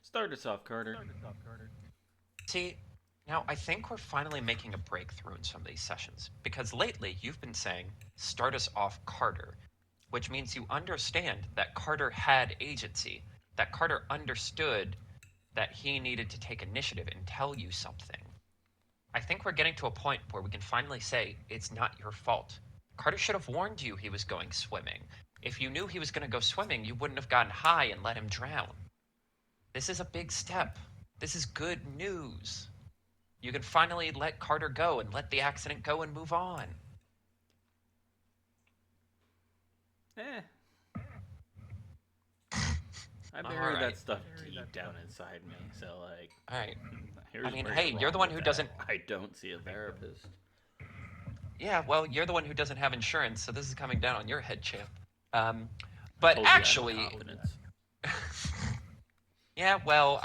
Start us off, Carter. See, now I think we're finally making a breakthrough in some of these sessions because lately you've been saying, start us off Carter, which means you understand that Carter had agency, that Carter understood that he needed to take initiative and tell you something. I think we're getting to a point where we can finally say, it's not your fault. Carter should have warned you he was going swimming. If you knew he was going to go swimming, you wouldn't have gotten high and let him drown. This is a big step. This is good news. You can finally let Carter go and let the accident go and move on. Eh, I All buried right. that stuff deep down inside me. So, like, All right. I here's mean, where hey, you're you're the wrong one with who that. doesn't. I don't see a therapist. Yeah, well, you're the one who doesn't have insurance, so this is coming down on your head, champ. Um, I but told you I had actually, confidence. yeah, well,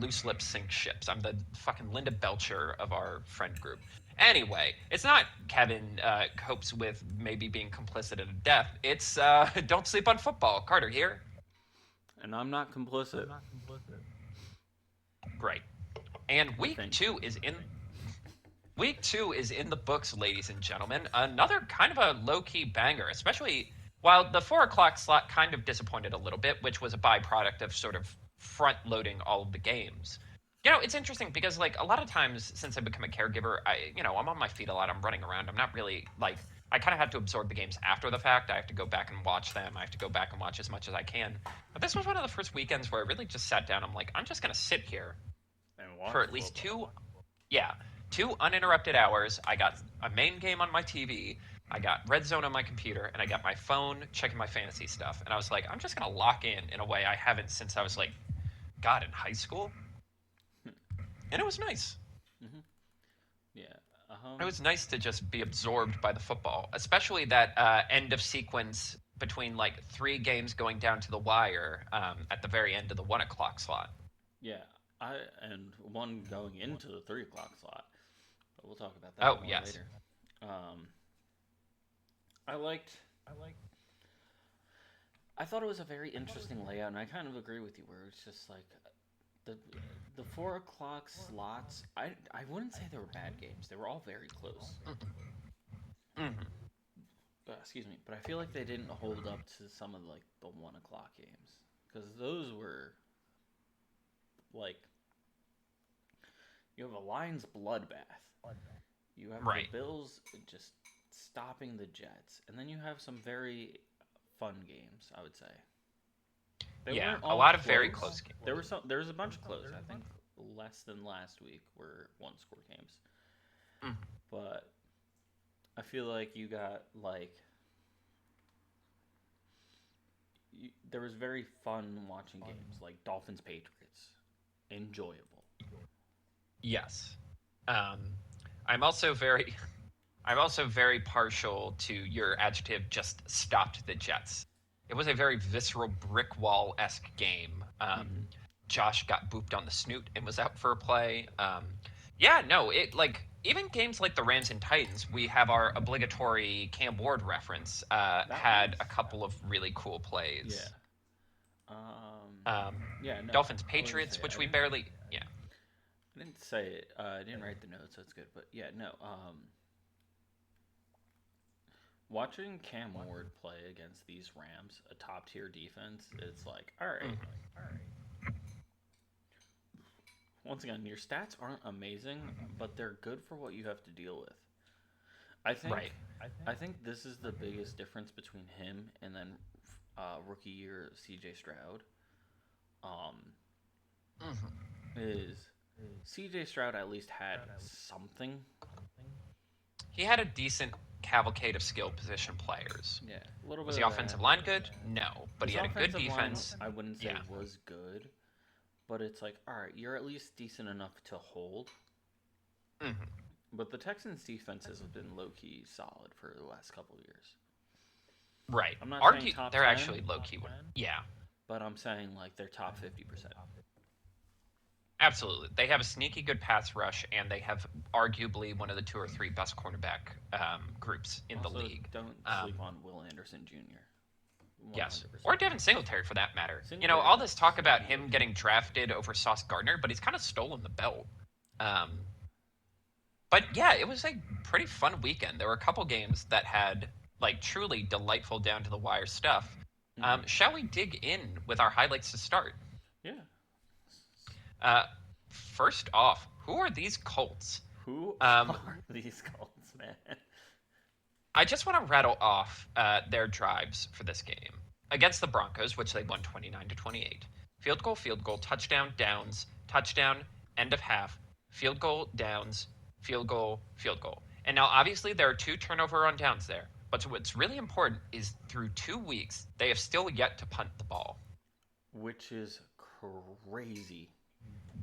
loose lips sink ships. I'm the fucking Linda Belcher of our friend group. Anyway, it's not Kevin copes with maybe being complicit in a death. It's don't sleep on football. Carter here. And I'm not complicit. Great. And I think. week two is in the books, ladies and gentlemen. Another kind of a low key banger, especially while the 4 o'clock slot kind of disappointed a little bit, which was a byproduct of sort of front loading all of the games. It's interesting because like a lot of times since I've become a caregiver, I'm on my feet a lot. I'm running around. I'm not really like I kind of have to absorb the games after the fact. I have to go back and watch them. I have to go back and watch as much as I can. But this was one of the first weekends where I really just sat down. I'm like, I'm just gonna sit here And for watch at least football. yeah, 2 uninterrupted hours. I got a main game on my TV, I got Red Zone on my computer, and I got my phone checking my fantasy stuff. And I was like, I'm just gonna lock in a way I haven't since I was like, God, in high school. And it was nice. Hmm. Yeah. It was nice to just be absorbed by the football, especially that end of sequence between like 3 games going down to the wire at the very end of the 1 o'clock slot. Yeah. And one going into the 3 o'clock slot. But we'll talk about that Oh more yes, later. Um, I liked. I thought it was a very interesting layout, and I kind of agree with you. Where it's just like the the 4 o'clock slots. I wouldn't say they were bad games. They were all very close. mm-hmm. Excuse me, but I feel like they didn't hold up to some of like the 1 o'clock games because those were like you have a Lions bloodbath. You have the Right. Bills just stopping the Jets, and then you have some very fun games. I would say they Yeah, weren't a all lot of very close. close games. There were some. There was a bunch of close. I think less than last week were one score games, Mm. but I feel like you got like there was very fun watching games like Dolphins Patriots, enjoyable. Yes. Um, I'm also very I'm also very partial to your adjective just stopped the Jets. It was a very visceral brick wall esque game. Mm-hmm. Josh got booped on the snoot and was out for a play. Yeah, no, it like even games like the Rams and Titans, we have our obligatory Cam Ward reference. That Had was a couple of really cool yeah. plays. Um, Um, yeah, no, Dolphins I was gonna Patriots, say which we barely. Yeah, I didn't say it. I didn't write the notes, so it's good. But yeah, no. Watching Cam Ward play against these Rams, a top tier defense, it's like, all right. mm, Once again, your stats aren't amazing, but they're good for what you have to deal with. I right. think, I think this is the biggest difference between him and then rookie year C.J. Stroud. Um, Hmm. is C.J. Stroud at least had something. He had a decent cavalcade of skill position players. Yeah, a little Was bit the of that. offensive line good? No, but His he had a good offensive line, defense. I wouldn't say Yeah. was good, but it's like, all right, you're at least decent enough to hold. Hmm. But the Texans' defenses have been low key solid for the last couple of years. Right. I'm not saying Argue top they're 10, actually low key. Yeah, but I'm saying like they're top 50%. absolutely. They have a sneaky good pass rush, and they have arguably one of the 2 or 3 best cornerback groups in the Also, league. don't Um, sleep on Will Anderson Jr. Yes. 100%. Or Devin Singletary for that matter. Singletary All this talk is about him really getting drafted over Sauce Gardner, but he's kind of stolen the belt. Um, but yeah, it was a pretty fun weekend. There were a couple games that had like truly delightful down to the wire stuff. good. Hmm. Shall we dig in with our highlights to start? Yeah. Uh, First off, who are these Colts? Who Um, are these Colts, man? I just want to rattle off their drives for this game against the Broncos, which they won 29-28. Field goal, touchdown, downs, touchdown, end of half, field goal, downs, field goal, field goal. And now, obviously, there are 2 turnover on downs there. But what's really important is through 2 weeks, they have still yet to punt the ball. Which is crazy.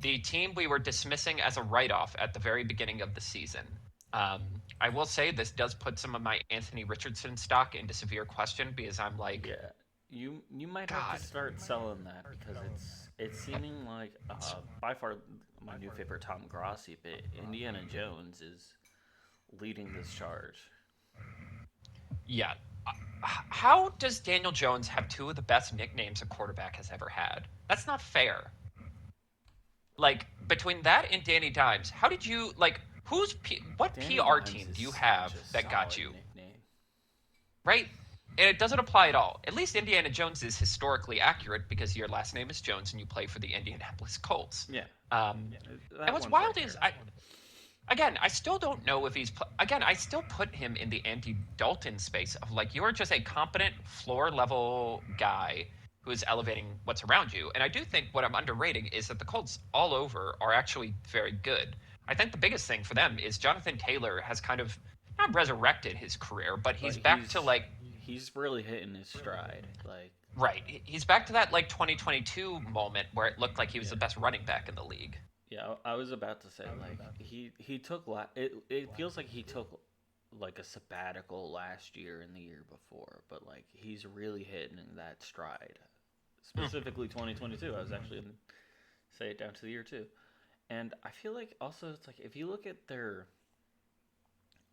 The team we were dismissing as a write off at the very beginning of the season. Um, I will say this does put some of my Anthony Richardson stock into severe question because I'm like, Yeah. You might have to God, start selling that because it's seeming like by far my new favorite Tom Grossi, but Indiana Jones is leading this charge. yeah. How does Daniel Jones have 2 of the best nicknames a quarterback has ever had? That's not fair. Like between that and Danny Dimes, how did you like? What Danny PR Dimes team is do you such have a that got solid you nickname. right? And it doesn't apply at all. At least Indiana Jones is historically accurate because your last name is Jones and you play for the Indianapolis Colts. Yeah, Um, and that what's one's right wild is there. I still don't know if again, I still put him in the Andy Dalton space of like you are just a competent floor level guy who is elevating what's around you. And I do think what I'm underrating is that the Colts all over are actually very good. I think the biggest thing for them is Jonathan Taylor has kind of not resurrected his career, but But he's back to like he's really hitting his stride. Like, right. He's back to that like 2022 moment where it looked like he was yeah, the best running back in the league. yeah. I was about to say like he took it feels like he took like a sabbatical last year and the year before, but like he's really hitting that stride. Mm. Specifically 2022. I was actually gonna say it down to the year too. And I feel like also it's like if you look at their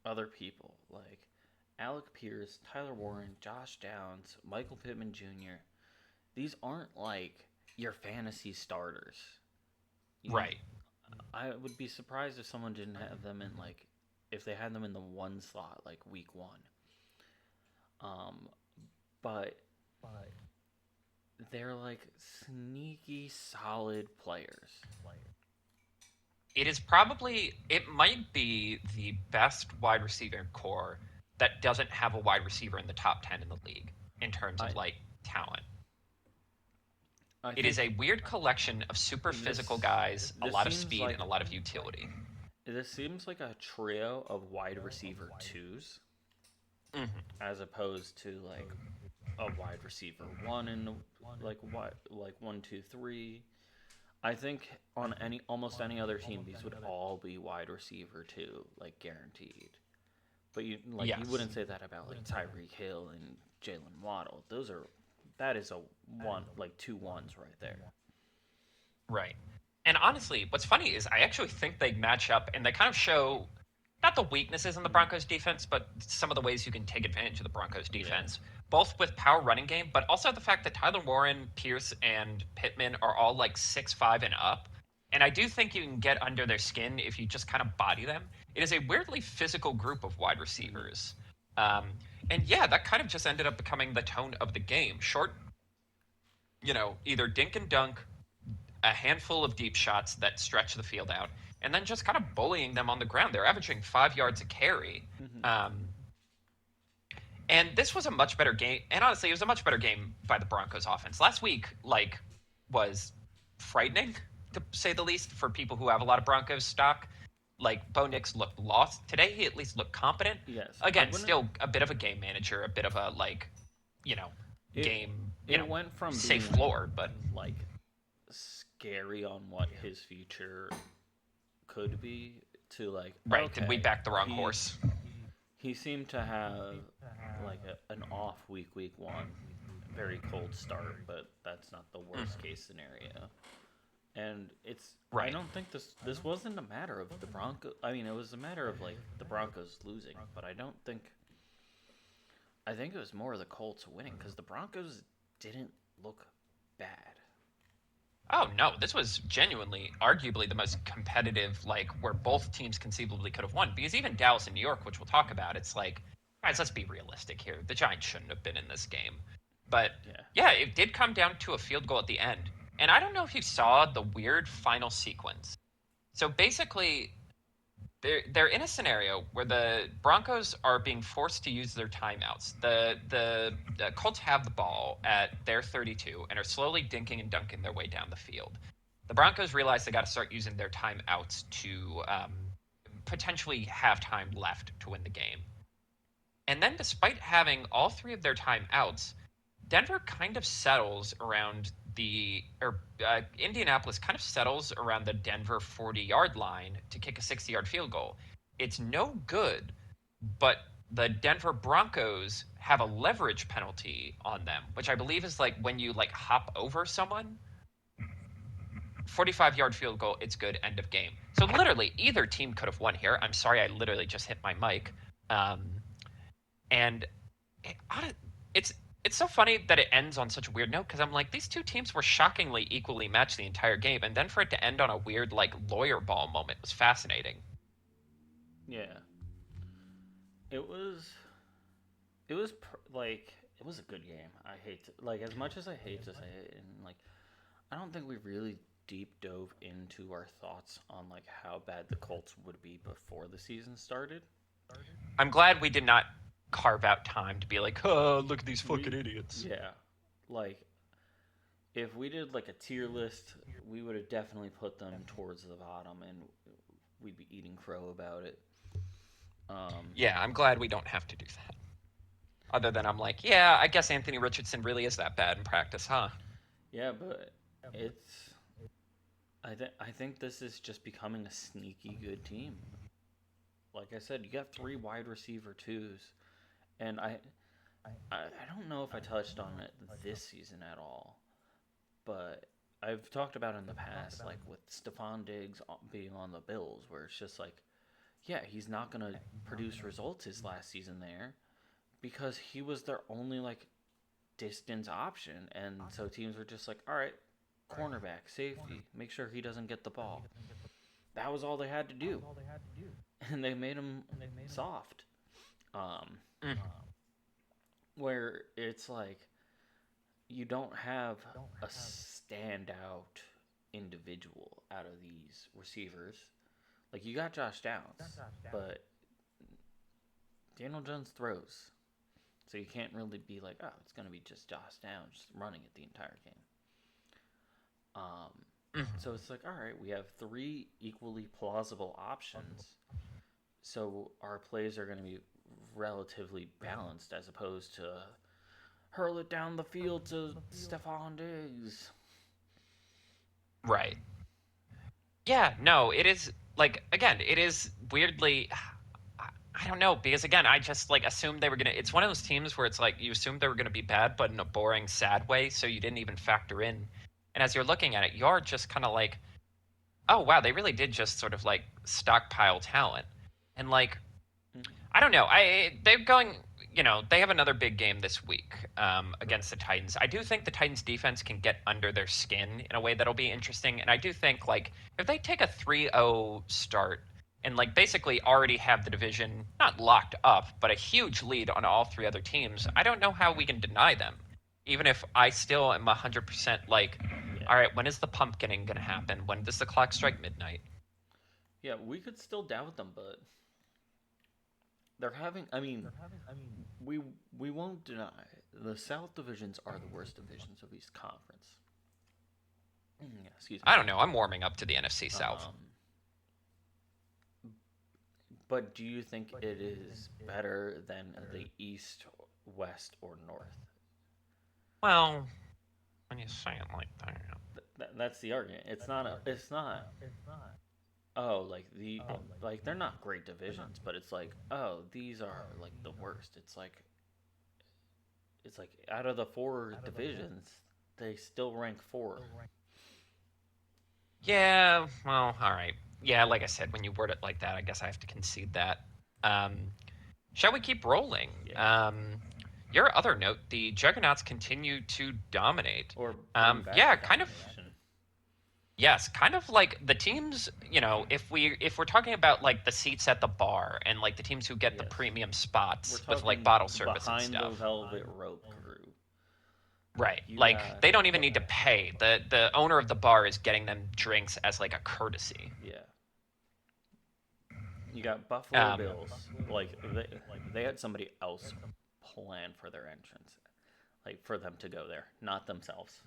other people like Alec Pierce, Tyler Warren, Josh Downs, Michael Pittman Jr. These aren't like your fantasy starters. You, Right. I would be surprised if someone didn't have them in like if they had them in the one slot like week one. Um, but they're like sneaky solid players. It might be the best wide receiver core that doesn't have a wide receiver in the top 10 in the league in terms I of like talent. I It is think a weird collection of super physical this guys, a this lot of seems speed, like and a lot of utility. this seems like a trio of wide receiver twos Hmm. as opposed to like a wide receiver one and like what like 1, 2, 3. I think on any almost any other team these would all be wide receiver two, like guaranteed. But you Yes. wouldn't say that about like Tyreek Hill and Jalen Waddle. That is a one like two ones right there. Right. And honestly, what's funny is I actually think they match up and they kind of show not the weaknesses in the Mm-hmm. Broncos defense, but some of the ways you can take advantage of the Broncos Yeah. defense, both with power running game, but also the fact that Tyler Warren, Pierce, and Pittman are all like 6'5" and up. And I do think you can get under their skin if you just kind of body them. It is a weirdly physical group of wide Mm-hmm. receivers. Um, and yeah, that kind of just ended up becoming the tone of the game. Short, either dink and dunk, a handful of deep shots that stretch the field out, and then just kind of bullying them on the ground. They're averaging 5 yards a carry. Mm-hmm. Um, and this was a much better game. And honestly, it was a much better game by the Broncos offense. Last week, was frightening, to say the least, for people who have a lot of Broncos stock. Like, Bo Nix looked lost. Today, he at least looked competent. Yes, I Again, wouldn't. still a bit of a game manager, a bit of a, you know, It game, it went from safe being floor, but like scary on what his future could be to like right. Did we okay back the wrong he's horse? he seemed to have like an off week one, very cold start, but that's not the worst Mhm. case scenario. And I Right. don't think this wasn't a matter of the Broncos. I mean, it was a matter of like the Broncos losing, but I don't think I think it was more the Colts winning because the Broncos didn't look bad. Oh no, this was genuinely, arguably the most competitive, like where both teams conceivably could have won. Because even Dallas and New York, which we'll talk about, it's like, guys, let's be realistic here. The Giants shouldn't have been in this game. But Yeah. yeah, it did come down to a field goal at the end. And I don't know if you saw the weird final sequence. So basically, they're in a scenario where the Broncos are being forced to use their timeouts. The Colts have the ball at their 32 and are slowly dinking and dunking their way down the field. The Broncos realize they got to start using their timeouts to potentially have time left to win the game. And then, despite having all three of their timeouts, Denver kind of settles around Indianapolis kind of settles around the Denver 40-yard line to kick a 60-yard field goal. It's no good, but the Denver Broncos have a leverage penalty on them, which I believe is like when you like hop over someone. 45-yard field goal, it's good, end of game. So literally either team could have won here. I'm sorry, I literally just hit my mic. And it, it's it's so funny that it ends on such a weird note because I'm like, these two teams were shockingly equally matched the entire game, and then for it to end on a weird like lawyer ball moment was fascinating. Yeah. It was. It was like it was a good game. I hate to, like as much as I hate to say it, and like I don't think we really deep dove into our thoughts on like how bad the Colts would be before the season started. I'm glad we did not carve out time to be like, oh, look at these fucking We idiots. yeah, like if we did like a tier list, we would have definitely put them towards the bottom, and we'd be eating crow about it. Um, Yeah, I'm glad we don't have to do that. Other than I'm like, yeah, I guess Anthony Richardson really is that bad in practice, huh? yeah, but it's I think this is just becoming a sneaky good team. Like I said, you got three wide receiver twos, and I don't know if I touched on it this season at all, but I've talked about it in the past, like with Stephon Diggs being on the Bills, where it's just like, yeah, he's not gonna produce results his last season there because he was their only like distance option, and so teams were just like, all right, cornerback, safety, make sure he doesn't get the ball. That was all they had to do, and they made him soft. Um, Mm. where it's like you don't have a standout individual out of these receivers. Like you got Josh Downs, but Daniel Jones throws. So you can't really be like, oh, it's going to be just Josh Downs just running it the entire game. So it's like, all right, we have three equally plausible options. So our plays are going to be relatively balanced as opposed to hurl it down the field to Stephon Diggs. Right. Yeah, no, it is like again, it is weirdly I don't know because again, I just like assumed they were gonna. It's one of those teams where it's like you assumed they were gonna be bad, but in a boring, sad way, so you didn't even factor in. And as you're looking at it, you're just kind of like, oh wow, they really did just sort of like stockpile talent, and like I don't know. They're going. You know, they have another big game this week against the Titans. I do think the Titans defense can get under their skin in a way that'll be interesting. And I do think like if they take a 3-0 start and like basically already have the division not locked up, but a huge lead on all three other teams, I don't know how we can deny them. Even if I still am 100% like, Yeah. all right, when is the pumpkining going to happen? When does the clock strike midnight? Yeah, we could still doubt them, but they're having. I mean, we we won't deny the South divisions are the worst divisions of East Conference. Yeah, excuse me. I don't know. I'm warming up to the NFC South. Um, but do you think it is better than the East, West, or North? Well, when you say it like that. That's the argument. It's not. It's not. Oh, like like they're not great divisions, but it's like, oh, these are like the worst. It's like out of the four divisions, they still rank fourth. Yeah, well, all right. Yeah, like I said, when you word it like that, I guess I have to concede that. Um, shall we keep rolling? Yeah. your other note, the Juggernauts continue to dominate. or bring back Yeah, kind of. domination. Yes, kind of like the teams. If we're talking about like the seats at the bar and like the teams who get the Yes. premium We're spots with like talking bottle service and behind the stuff. velvet rope crew. Right. You Like got they don't even need to pay. The owner of the bar is getting them drinks as like a courtesy. yeah. You got Buffalo Um, Bills. They had somebody else plan for their entrance, like for them to go there, not themselves.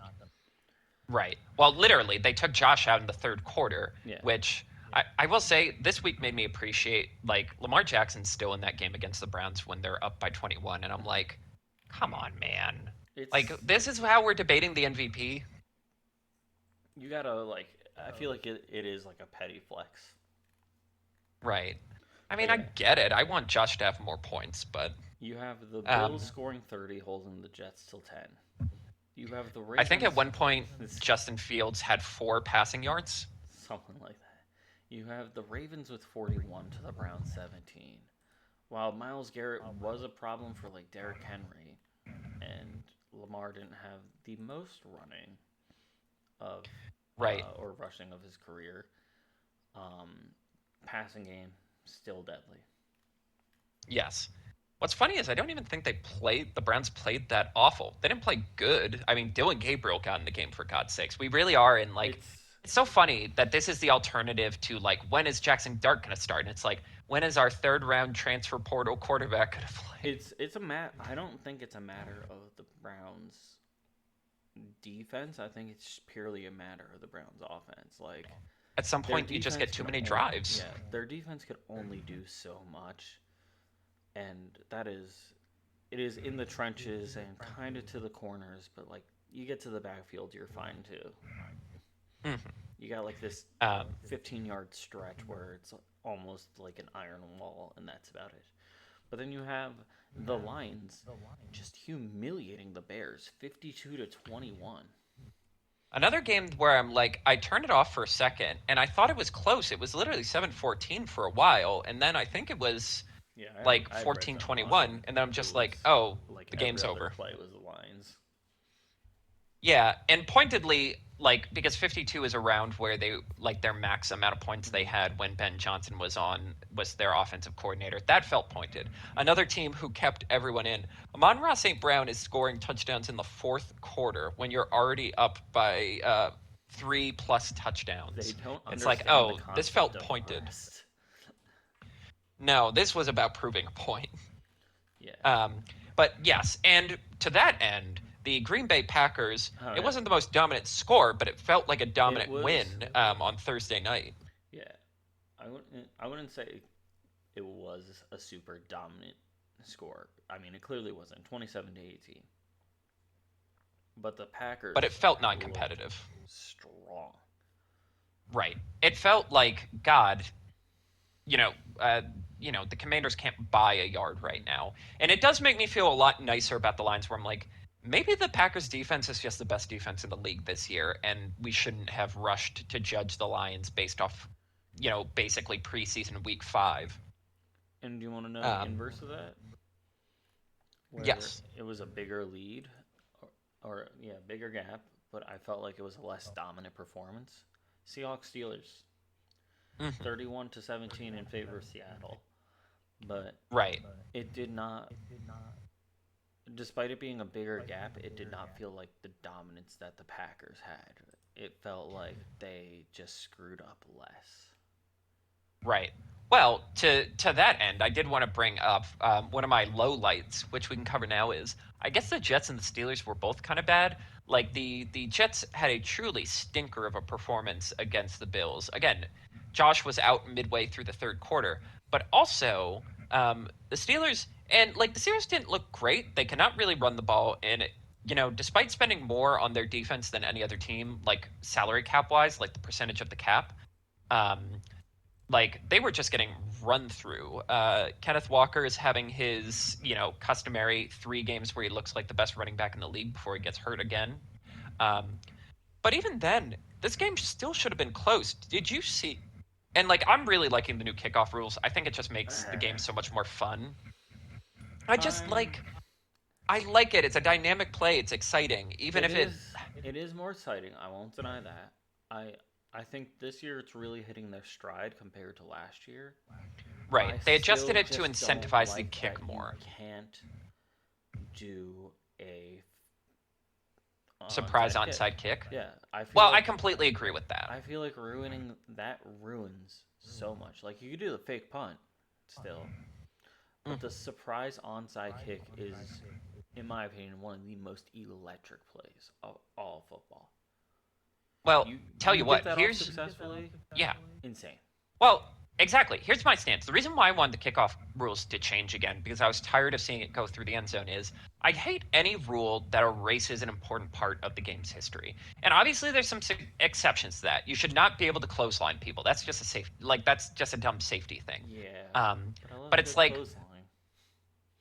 right. Well, literally, they took Josh out in the third quarter, Yeah. which I will say this week made me appreciate like Lamar Jackson's still in that game against the Browns when they're up by 21, and I'm like, come on, man. Like It's this is how we're debating the MVP. you gotta like. I feel like it is like a petty flex. Right. I But mean, I yeah, get it. I want Josh to have more points, but you have the um, Bills scoring 30, holding the Jets till 10. You have the I think at Ravens, one point Justin Fields had 4 passing yards. something like that. You have the Ravens with 41 to the Browns 17. While Miles Garrett was a problem for like Derrick Henry, and Lamar didn't have the most running of Right. or rushing of his career, um, passing game still deadly. Yes. What's funny is I don't even think the Browns played that awful. They didn't play good. I mean, Dylan Gabriel got in the game for God's sakes. We really are in like It's it's so funny that this is the alternative to like when is Jackson Dart going to start? And it's like when is our third round transfer portal quarterback going to play? it's a I don't think it's a matter of the Browns defense. I think it's purely a matter of the Browns offense. Like At some their point you just defense get too could many only drives. yeah, their defense could only do so much, and that is it is in the trenches and kind of to the corners, but like you get to the backfield, you're fine too. Mhm. You got like this Um, 15-yard stretch where it's almost like an iron wall, and that's about it. But then you have the Lions just humiliating the Bears, 52 to 21. Another game where I'm like, I turned it off for a second and I thought it was close. It was literally 7-14 for a while. And then I think it was Yeah, like I had red fourteen zone twenty on, one, and And then I'm it just was like, oh, like the every game's other over. play was the Lions. Yeah. And pointedly, like, because 52 is around where they, like, their max amount of points they Mm-hmm. had when Ben Johnson was their offensive coordinator. That felt pointed. Another team who kept everyone in. Amon-Ra St. Brown is scoring touchdowns in the fourth quarter when you're already up by 3+ They touchdowns. don't It's like, understand the oh, this concept felt of pointed. rest. No, this was about proving a point. Yeah. Um, but yes, and to that end, the Green Bay Packers, Oh it yeah. wasn't the most dominant score, but it felt like a It dominant was. win on Thursday night. Yeah. I wouldn't say it was a super dominant score. I mean, it clearly wasn't 27 to 18. But the Packers But it felt looked non-competitive. strong. Right. It felt like God, you know, uh, the Commanders can't buy a yard right now, and it does make me feel a lot nicer about the Lions. Where I'm like, maybe the Packers defense is just the best defense in the league this year, and we shouldn't have rushed to judge the Lions based off, basically preseason week 5. And do you want to know the Um, inverse of that? Where yes. it was a bigger lead, or yeah, bigger gap, but I felt like it was a less dominant performance. Seahawks Steelers, Mhm. 31 to 17 in favor of Seattle, but Right. it did not. Despite it being a bigger gap, it did not feel like the dominance that the Packers had. It felt like they just screwed up less. Right. Well, to that end, I did want to bring up one of my low lights, which we can cover now. Is I guess the Jets and the Steelers were both kind of bad. Like the Jets had a truly stinker of a performance against the Bills. Again, Josh was out midway through the third quarter, but also the Steelers and like the Steelers didn't look great. They cannot really run the ball, and despite spending more on their defense than any other team, like salary cap wise, like the percentage of the cap. Um, like they were just getting run through. Kenneth Walker is having his, customary 3 games where he looks like the best running back in the league before he gets hurt again. Um, but even then, this game still should have been close. Did you see? And like, I'm really liking the new kickoff rules. I think it just makes the game so much more fun. I just I'm like. I like it. It's a dynamic play. It's exciting, even It if it. is it is more exciting. I won't deny that. I I think this year it's really hitting their stride compared to last year. Right. I They adjusted still it to just don't incentivize the like kick that you more. can't do a Surprise onside kick. onside kick. Yeah, Well, I completely agree with that. I feel like ruining that ruins so much. Like you could do the fake punt still, but the Mhm. surprise onside kick is, in my opinion, one of the most electric plays of all football. Well, tell You you get what, that off successfully, yeah. insane. Well, exactly. Here's my stance. The reason why I wanted the kickoff rules to change again, because I was tired of seeing it go through the end zone, is I hate any rule that erases an important part of the game's history. And obviously, there's some exceptions to that. You should not be able to clothesline people. That's just a that's just a dumb safety thing. Yeah, but I love But a it's good like, clothesline.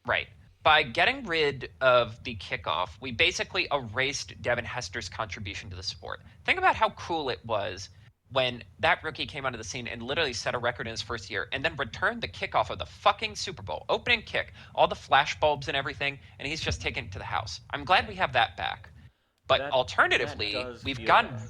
right. By getting rid of the kickoff, we basically erased Devin Hester's contribution to the sport. Think about how cool it was when that rookie came onto the scene and literally set a record in his first year and then returned the kickoff of the fucking Super Bowl. Opening kick, all the flash bulbs and everything, and he's just taken it to the house. I'm glad Yeah, we have that back. But that alternatively, does we've feel gotten. back.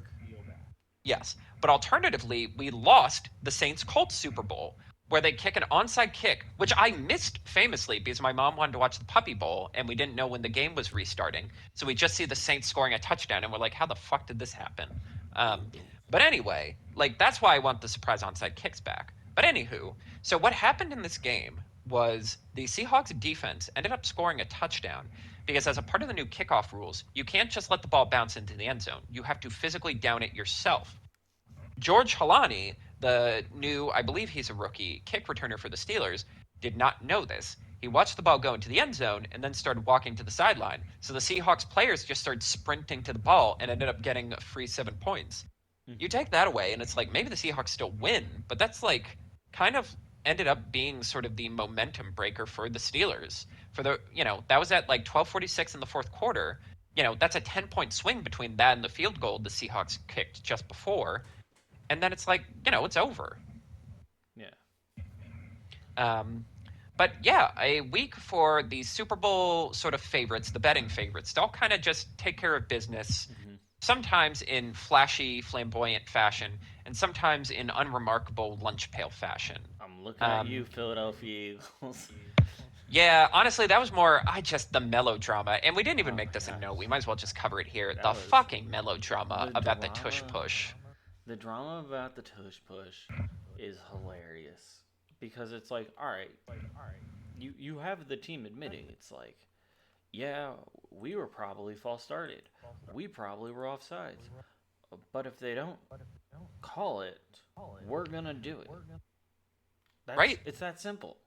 Yes. But alternatively, we lost the Saints Colts Super Bowl, where they kick an onside kick, which I missed famously because my mom wanted to watch the Puppy Bowl and we didn't know when the game was restarting. So we just see the Saints scoring a touchdown and we're like, how the fuck did this happen? Um, but anyway, like that's why I want the surprise onside kicks back. But anywho, so what happened in this game was the Seahawks defense ended up scoring a touchdown because as a part of the new kickoff rules, you can't just let the ball bounce into the end zone. You have to physically down it yourself. George Halani, the new, I believe he's a rookie kick returner for the Steelers, did not know this. He watched the ball go into the end zone and then started walking to the sideline. So the Seahawks players just started sprinting to the ball and ended up getting a free 7 points. You Hmm. take that away, and it's like maybe the Seahawks still win, but that's like kind of ended up being sort of the momentum breaker for the Steelers. For the, that was at like 12:46 in the fourth quarter. That's a 10-point swing between that and the field goal the Seahawks kicked just before, and then it's like it's over. Yeah. Um, but yeah, a week for the Super Bowl sort of favorites, the betting favorites, to all kind of just take care of business, Hmm. sometimes in flashy, flamboyant fashion, and sometimes in unremarkable lunch pail fashion. I'm looking at you, Um, Philadelphia Eagles. yeah, honestly, that was more I just the melodrama, and we didn't even Oh make my this a no. gosh, We might as well just cover it here. that The was fucking melodrama the about the tush drama. push. The drama about the tush push is hilarious because it's like, all right, you have the team admitting it's like, yeah, we were probably false started, we probably were offsides, but if they don't call it, we're gonna do it. Right? It's that simple.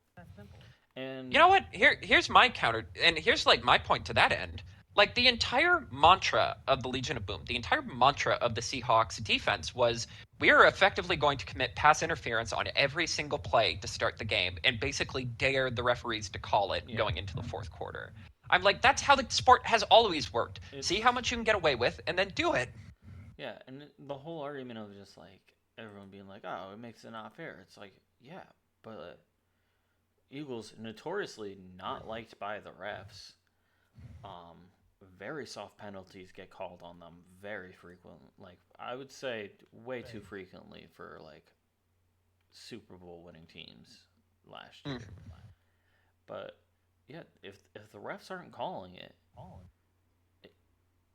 You And know what? Here's my counter, and here's like my point to that end. Like the entire mantra of the Legion of Boom, the entire mantra of the Seahawks defense was we are effectively going to commit pass interference on every single play to start the game and basically dare the referees to call it yeah, going into the fourth quarter. I'm like, that's how the sport has always worked. See how it's much you can get away with and then do it. yeah, and the whole argument of just like everyone being like, oh, it makes it not fair. It's like, yeah, but Eagles notoriously not liked by the refs. Um, very soft penalties get called on them very frequently. Like I would say, way too frequently for like Super Bowl winning teams last Mm. year. But yeah, if the refs aren't calling it,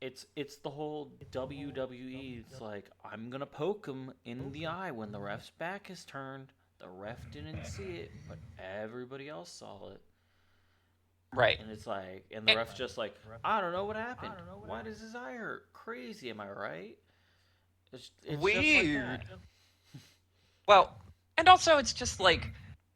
it's the whole WWE. It's like I'm gonna poke him in the eye when the ref's back is turned. The ref didn't see it, but everybody else saw it. Right. And it's like, and the And, ref's just like, I don't know what happened. Why does his eye hurt? Crazy, am I right? It's just like that. weird. Well, and also it's just like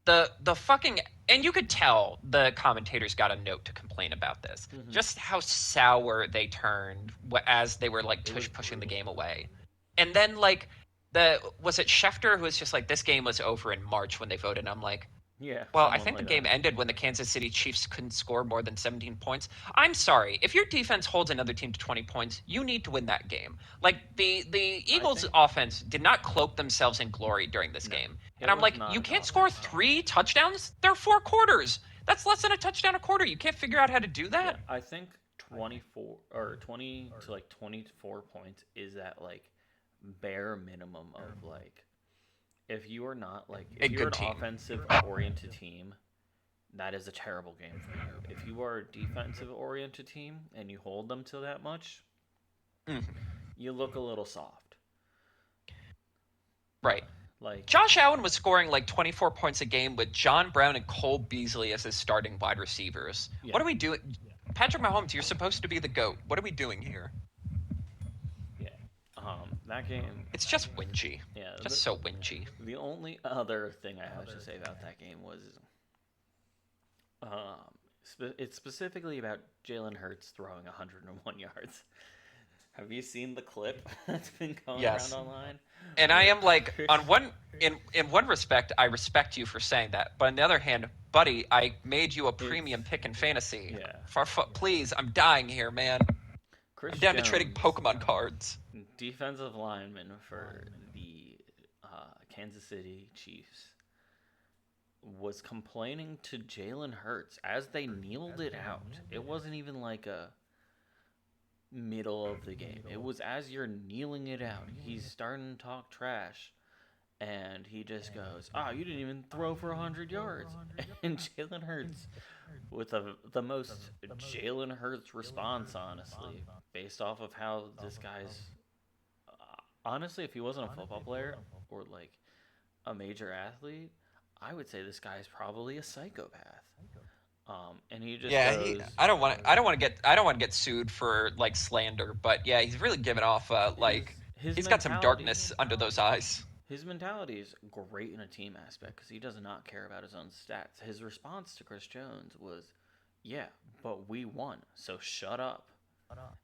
the fucking and you could tell the commentators got a note to complain about this. Hmm. Just how sour they turned as they were like It was tush pushing the brutal. game away. And then like the was it Schefter who was just like this game was over in March when they voted. And I'm like, Yeah, well, I someone think the like game that. ended when the Kansas City Chiefs couldn't score more than 17 points. I'm sorry. If your defense holds another team to 20 points, you need to win that game. Like the I Eagles think offense did not cloak themselves in glory during this no, game. And it I'm was like, not you a can't score dominance. 3 touchdowns? They're 4 quarters. That's less than a touchdown a quarter. You can't figure out how to do Yeah, that? I think 24 or 20 to like 24 points is that like bare minimum of like if you are not like A if you're good an team. offensive oriented team, that is a terrible game for you. If you are a defensive oriented team and you hold them to that much, Mhm. you look a little soft. Right. Like Josh Allen was scoring like 24 points a game with John Brown and Cole Beasley as his starting wide receivers. yeah, What are we doing? Patrick Mahomes, you're supposed to be the GOAT. What are we doing here? yeah. That game, It's just whingy. yeah. Just so whingy. The only other thing I have to say about that game was it's specifically about Jalen Hurts throwing 101 yards. Have you seen the clip that's been going around Yes. online? And I Where am like Chris, on one in one respect I respect you for saying that. But on the other hand, buddy, I made you a it's premium pick in fantasy. yeah, Please, I'm dying here, man. I'm Chris down to trading Jones, Pokemon cards. defensive lineman for the Kansas City Chiefs, was complaining to Jalen Hurts as they kneeled it out. It wasn't even like a middle of the game. It was as you're kneeling it out. He's starting to talk trash. And he just goes, "Ah, you didn't even throw for 100 yards." And Jalen Hurts, with the most Jalen Hurts response, honestly, based off of how this guy's, honestly, if he wasn't a football player or like a major athlete, I would say this guy is probably a psychopath. And he just Yeah, goes, I don't want to get sued for like slander, but yeah, he's really giving off like his he's got some mentality. darkness under those eyes. His mentality is great in a team aspect because he does not care about his own stats. His response to Chris Jones was, "Yeah, but we won, so shut up."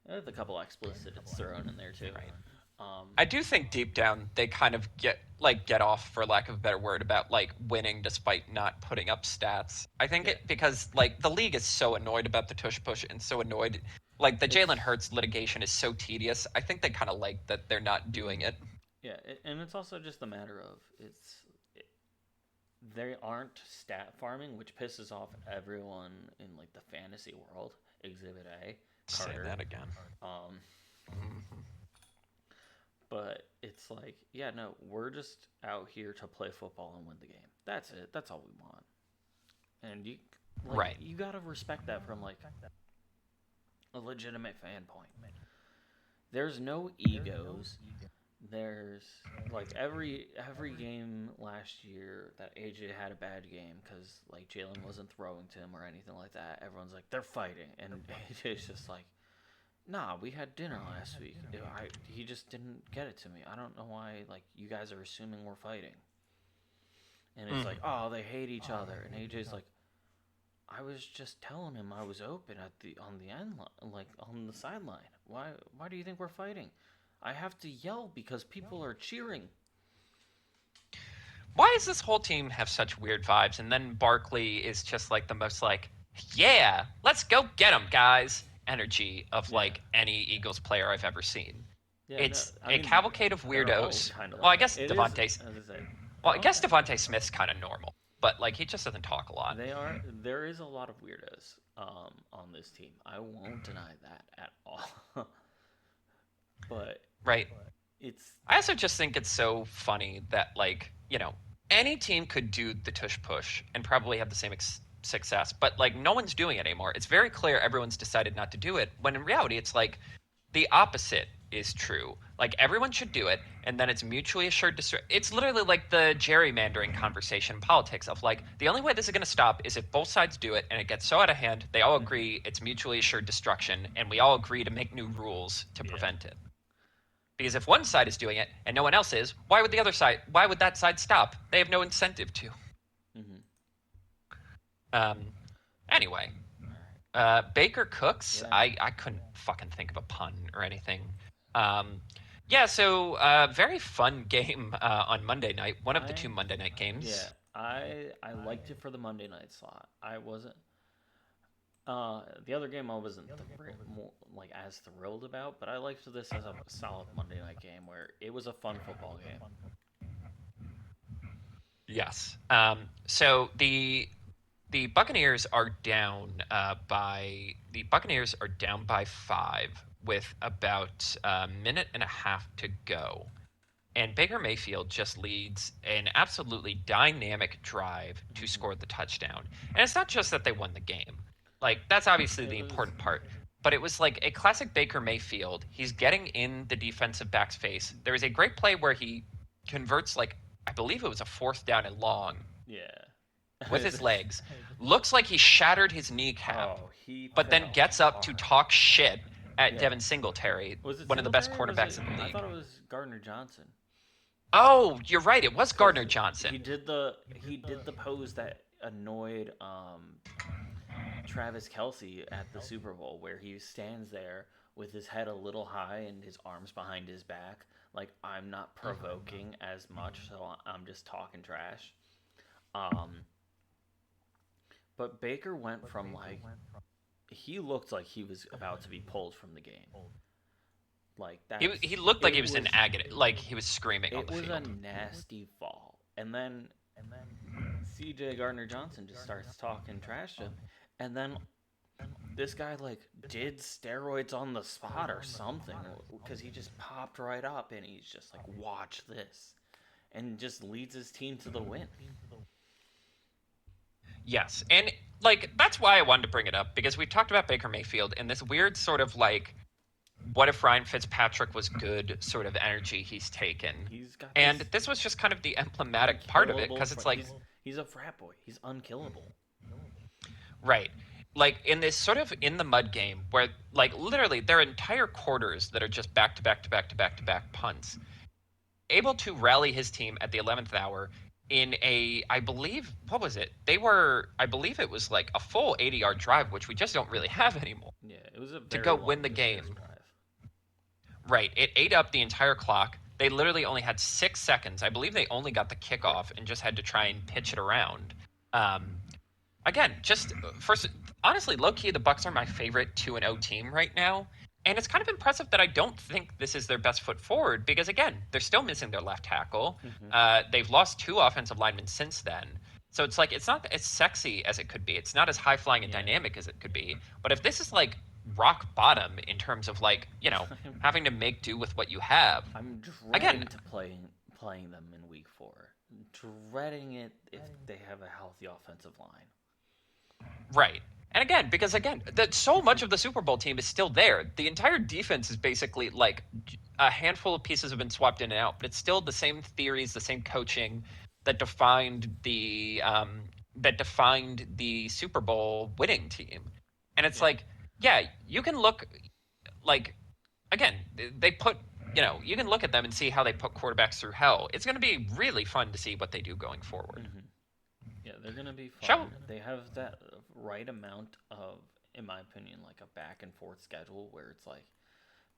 There's a couple explicits thrown in there too. Right. Um, I do think deep down they kind of get off, for lack of a better word, about like winning despite not putting up stats. I think yeah, it because like the league is so annoyed about the tush push and so annoyed, like the Jalen it's Hurts litigation is so tedious. I think they kind of like that they're not doing it. yeah, and it's also just a matter of it, they aren't stat farming, which pisses off everyone in like the fantasy world. Exhibit A, Say Carter. that again. Um, Mhm. but it's like, yeah, no, we're just out here to play football and win the game. That's it. That's all we want. And Right. you gotta respect that from like a legitimate fan point. There's no egos. There's like every game last year that AJ had a bad game because like Jalen wasn't throwing to him or anything like that. Everyone's like they're fighting, and AJ's just like, nah, we had dinner last week. He just didn't get it to me. I don't know why like you guys are assuming we're fighting. And it's like, Mhm. oh, they hate each other, and AJ's like, I was just telling him I was open at the on the end line, like on the sideline. Why do you think we're fighting? I have to yell because people are cheering. Why does this whole team have such weird vibes? And then Barkley is just like the most like, yeah, let's go get them, guys. Energy of Yeah, like any Eagles player I've ever seen. yeah. No, It's I a mean cavalcade of they're all weirdos. kind of Well, like I that. guess It is, Devontae. as I say, Well, I guess Devontae. Devontae Smith's kind of normal, but like he just doesn't talk a lot. They are. There is a lot of weirdos on this team. I won't deny that at all. But Right. it's I also just think it's so funny that like any team could do the tush push and probably have the same success, but like no one's doing it anymore. It's very clear everyone's decided not to do it. When in reality, it's like the opposite is true. Like everyone should do it, and then it's mutually assured destruction. It's literally like the gerrymandering conversation in politics of like the only way this is going to stop is if both sides do it and it gets so out of hand they all mhm, agree it's mutually assured destruction, and we all agree to make new rules to yeah. prevent it. Because if one side is doing it and no one else is, why would the other side? Why would that side stop? They have no incentive to. Mm-hmm. Um, anyway, All right. Baker Cooks. Yeah. I couldn't fucking think of a pun or anything. Um, yeah, so very fun game on Monday night. One of the two I Monday night yeah. games. I liked it for the Monday night slot. I wasn't. The other game I wasn't more, like as thrilled about, but I liked this as a solid Monday night game where it was a fun football game. Yes. So the the Buccaneers are down by 5 with about a minute and a half to go. And Baker Mayfield just leads an absolutely dynamic drive to Hmm. score the touchdown. And it's not just that they won the game. Like, that's obviously It the was. important part. But it was like a classic Baker Mayfield. He's getting in the defensive back's face. There is a great play where he converts, like, I believe it was a fourth down and long Yeah. with his legs. Looks like he shattered his kneecap, Oh, he but then fell gets up to hard. talk shit at Yeah. Devin Singletary, Was it one of the best Singletary or was cornerbacks it? in the I league. thought it was Gardner Johnson. Oh, you're right. It was Because Gardner Johnson. he did the pose that annoyed Travis Kelsey at the Super Bowl, where he stands there with his head a little high and his arms behind his back, like I'm not provoking as much, so I'm just talking trash. Um, but Baker went from like he looked like he was about to be pulled from the game. Like He that's looked like he it was in was agony, like he was screaming on it the was a field. nasty fall, and then CJ Gardner Johnson just starts talking trash to him, and then this guy like did steroids on the spot or something because he just popped right up and he's just like, watch this, and just leads his team to the win. Yes, and like that's why I wanted to bring it up because we talked about Baker Mayfield and this weird sort of like what if Ryan Fitzpatrick was good sort of energy he's taken. He's got And this this was just kind of the emblematic part of it unkillable. because it's like, He's a frat boy. He's unkillable. right. Like in this sort of in the mud game where like literally there are entire quarters that are just back to back to back to back to back punts, able to rally his team at the 11th hour in a, I believe, what was it? They were, I believe it was like a full 80-yard drive, which we just don't really have anymore, Yeah, it was a to very go win long the distance game. drive. Right. It ate up the entire clock. They literally only had 6 seconds. I believe they only got the kickoff and just had to try and pitch it around. Um, Again, just first, honestly, low key, the Bucks are my favorite 2-0 team right now, and it's kind of impressive that I don't think this is their best foot forward because again, they're still missing their left tackle. Hmm. They've lost 2 offensive linemen since then, so it's like it's not as sexy as it could be. It's not as high flying and Yeah. dynamic as it could be. But if this is like rock bottom in terms of like having to make do with what you have, I'm again, dreading to playing them in week 4. Dreading it if they have a healthy offensive line. right. And again, because again, that so much of the Super Bowl team is still there. The entire defense is basically like a handful of pieces have been swapped in and out, but it's still the same theories, the same coaching that defined the Super Bowl winning team. And it's Yeah. like, yeah, you can look like again, they put you can look at them and see how they put quarterbacks through hell. It's going to be really fun to see what they do going forward. Hmm. Yeah, they're gonna be Shall fun. They have that right amount of, in my opinion, like a back and forth schedule where it's like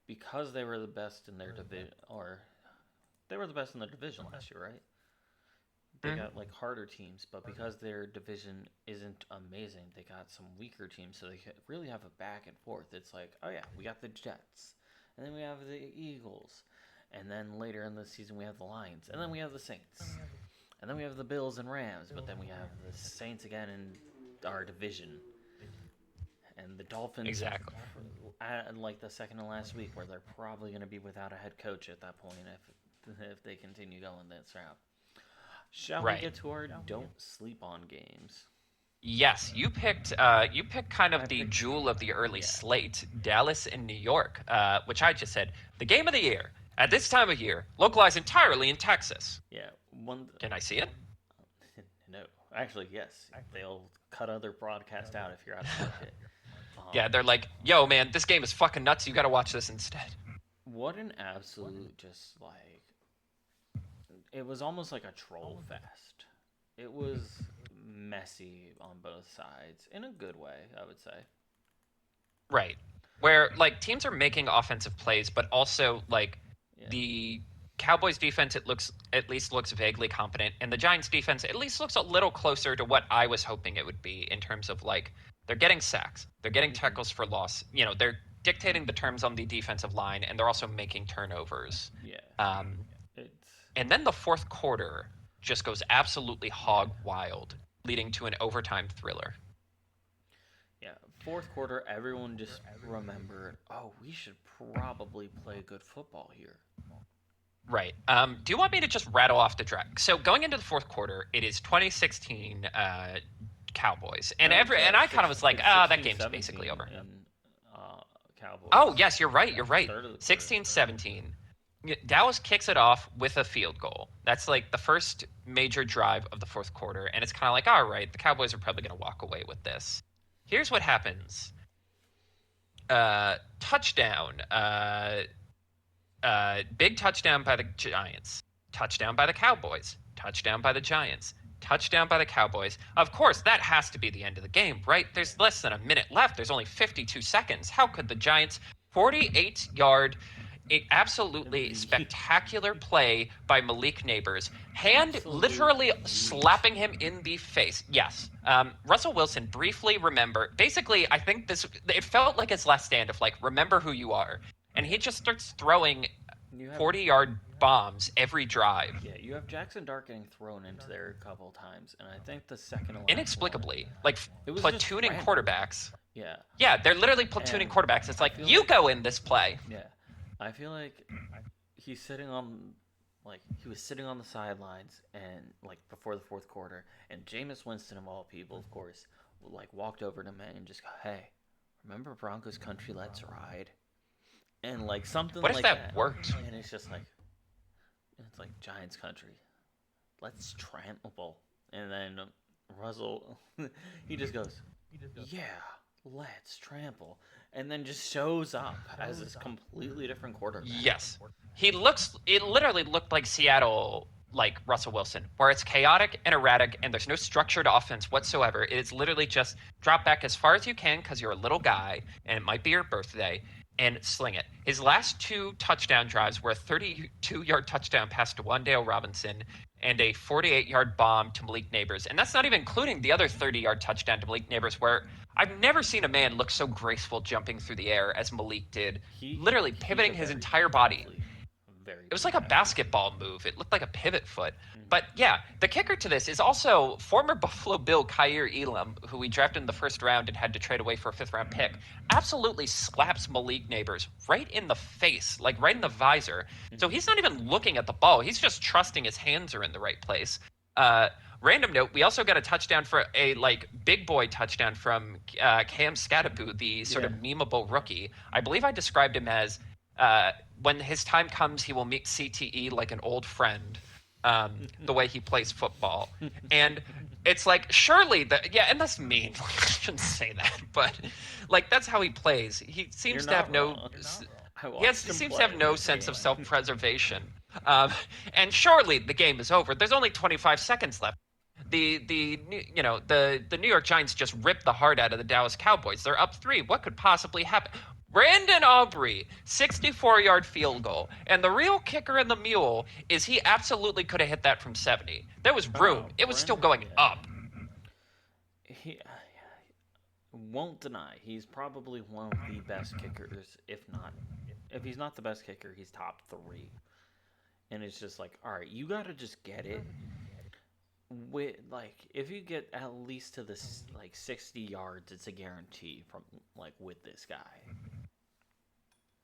because they were the best in their division, or they were the best in their division last year, right? They Mhm. got like harder teams, but because their division isn't amazing, they got some weaker teams, so they really have a back and forth. It's like, oh yeah, we got the Jets, and then we have the Eagles, and then later in the season we have the Lions, and then we have the Saints, and then we have the Bills and Rams, but then we have the Saints again in our division, and the Dolphins, Exactly. like the second to last week, where they're probably going to be without a head coach at that point if they continue going this route. Shall we Right. get to our don't sleep on games? Yes, you picked kind I of the picked, jewel of the early yeah, slate, Dallas and New York, which I just said the game of the year at this time of year, localized entirely in Texas. yeah. One, Can I see it? no, actually, yes. They'll cut other broadcast out if you're out of market. Yeah, they're like, yo, man, this game is fucking nuts. You got to watch this instead. What an absolute just like it was almost like a troll fest. It was messy on both sides in a good way, I would say. Right. Where like teams are making offensive plays, but also like Yeah. the Cowboys defense at least looks vaguely competent, and the Giants defense at least looks a little closer to what I was hoping it would be in terms of like they're getting sacks, they're getting Hmm. tackles for loss. They're dictating the terms on the defensive line, and they're also making turnovers. Yeah. Um, It's and then the fourth quarter just goes absolutely yeah. hog wild. leading to an overtime thriller. Yeah, fourth quarter, everyone just remembered, oh, we should probably play good football here. Right. Do you want me to just rattle off the draft? So going into the fourth quarter, it is 2016 Cowboys, and No, it's I kind of was like, it's that game's 16-17 basically over. in Oh, Cowboys yes, you're right. You're right. start of the quarter. 16-17. Dallas kicks it off with a field goal. That's like the first major drive of the fourth quarter, and it's kind of like, all right, the Cowboys are probably going to walk away with this. Here's what happens. Touchdown. Big touchdown by the Giants. Touchdown by the Cowboys. Touchdown by the Giants. Touchdown by the Cowboys. Of course, that has to be the end of the game, right? There's less than a minute left. There's only 52 seconds. How could the Giants 48-yard absolutely The spectacular play by Malik Neighbors, hand absolute literally reach. slapping him in the face. Yes. Russell Wilson briefly remember. Basically, I think it felt like his last stand of like, remember who you are. And Yeah, he just starts throwing you have 40-yard bombs every drive. yeah, you have Jackson Dart getting thrown into there a couple times, and I think the second to last one, Inexplicably. Like it was just platooning random. quarterbacks. Yeah, Yeah, they're literally platooning and quarterbacks. It's I like, feel you like go in this play. yeah, I feel like he's sitting on like he was sitting on the sidelines and like before the fourth quarter, and Jameis Winston of all people, of course, like walked over to me and just go, "Hey, remember Broncos country? Let's ride." And like something What if like that that, worked? and it's like Giants country. Let's trample. And then Russell, he just goes, yeah, let's trample. And then just shows up as this completely different quarterback. Yes. It literally looked like Seattle, like Russell Wilson, where it's chaotic and erratic and there's no structured offense whatsoever. It is literally just drop back as far as you can because you're a little guy and it might be your birthday and sling it. His last two touchdown drives were a 32-yard touchdown pass to Wandale Robinson and a 48-yard bomb to Malik Neighbors. And that's not even including the other 30-yard touchdown to Malik Neighbors, where I've never seen a man look so graceful jumping through the air as Malik did, literally He's a pivoting his very entire big body. athlete. Very It was big like a athlete. basketball move. It looked like a pivot foot. Mm-hmm. But yeah, the kicker to this is also former Buffalo Bill Kyer Elam, who we drafted in the first round and had to trade away for a fifth round pick, absolutely slaps Malik Neighbors right in the face, like right in the visor. So Mm-hmm. he's not even looking at the ball. He's just trusting his hands are in the right place. Uh, Random note: we also got a touchdown for a like big boy touchdown from Cam Scattaboo, the sort Yeah. of memeable rookie. I believe I described him as when his time comes, he will meet CTE like an old friend. The way he plays football, and it's like surely that yeah, and that's mean. I shouldn't say that, but like that's how he plays. He You're seems to have not no. wrong. I He watched him seems to play have no this sense of game. self-preservation, and surely the game is over. There's only 25 seconds left. The New York Giants just ripped the heart out of the Dallas Cowboys. They're up 3. What could possibly happen? Brandon Aubrey, 64-yard field goal. And the real kicker in the mule is he absolutely could have hit that from 70. There was room. Oh, It was still Brandon, going yeah. up. He won't deny he's probably one of the best kickers, if he's not the best kicker, he's top 3. And it's just like, all right, you got to just get it with like if you get at least to this like 60 yards, it's a guarantee from like with this guy.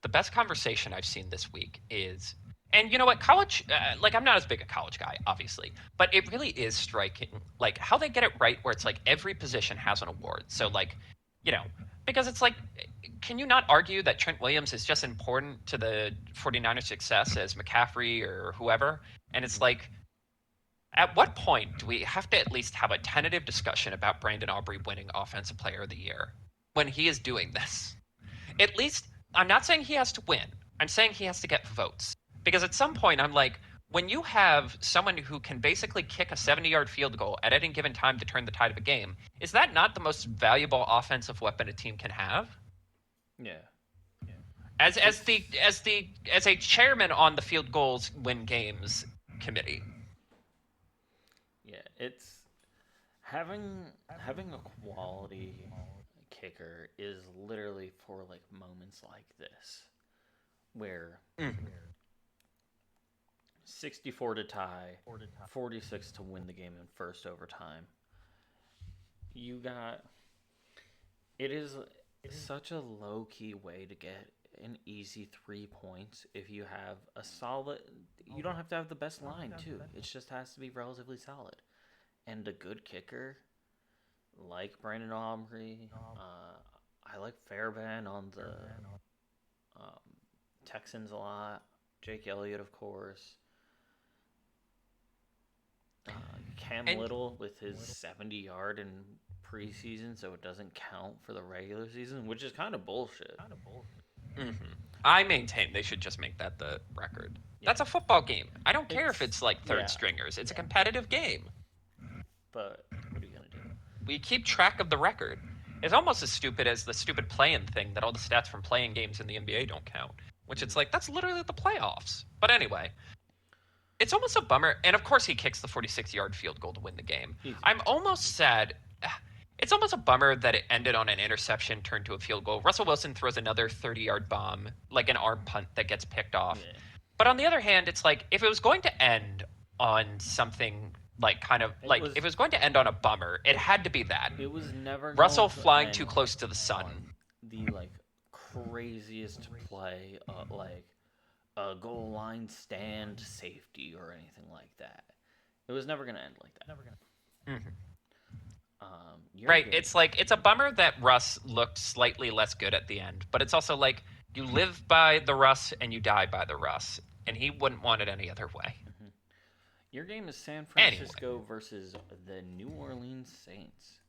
The best conversation I've seen this week is, and you know what, college, like I'm not as big a college guy, obviously, but it really is striking, like how they get it right, where it's like every position has an award. So like, you know, because it's like, can you not argue that Trent Williams is just important to the 49ers success as McCaffrey or whoever? And it's Mm-hmm. like, at what point do we have to at least have a tentative discussion about Brandon Aubrey winning Offensive Player of the Year when he is doing this? At least, I'm not saying he has to win. I'm saying he has to get votes. Because at some point, I'm like, when you have someone who can basically kick a 70-yard field goal at any given time to turn the tide of a game, is that not the most valuable offensive weapon a team can have? Yeah. As It's a chairman on the field goals win games committee. yeah, it's having a quality kicker is literally for like moments like this where Mm. 64 to tie, 46 to win the game in first overtime. you got it is such a low key way to get an easy 3 points if you have a solid. You don't have to have the best line too. It just has to be relatively solid and a good kicker like Brandon Aubrey. I like Fairbairn on the um, Texans a lot. Jake Elliott, of course. Cam And Little with his 70-yard in preseason, so it doesn't count for the regular season, which is kind of bullshit. hmm I maintain they should just make that the record. Yeah, That's a football game. I don't care if it's it's like third yeah, stringers. It's a competitive game. but what are you gonna do? We keep track of the record. It's almost as stupid as the stupid play-in thing that all the stats from playing games in the NBA don't count. Which it's Mm. like that's literally the playoffs. But anyway, it's almost a bummer. And of course, he kicks the 46-yard field goal to win the game. Easy. I'm almost sad. It's almost a bummer that it ended on an interception turned to a field goal. Russell Wilson throws another 30-yard bomb, like an arm punt that gets picked off. Yeah, But on the other hand, it's like if it was going to end on something like kind of it like was. if it was going to end on a bummer, it had to be that. It was never Russell going to flying too end close to the sun. on the like craziest play, like a goal line stand safety or anything like that. It was never gonna end like that. Mhm. Your Right. game. It's like it's a bummer that Russ looked slightly less good at the end, but it's also like you live by the Russ and you die by the Russ, and he wouldn't want it any other way. Mhm. Your game is San Anyway, Francisco versus the New Orleans Saints.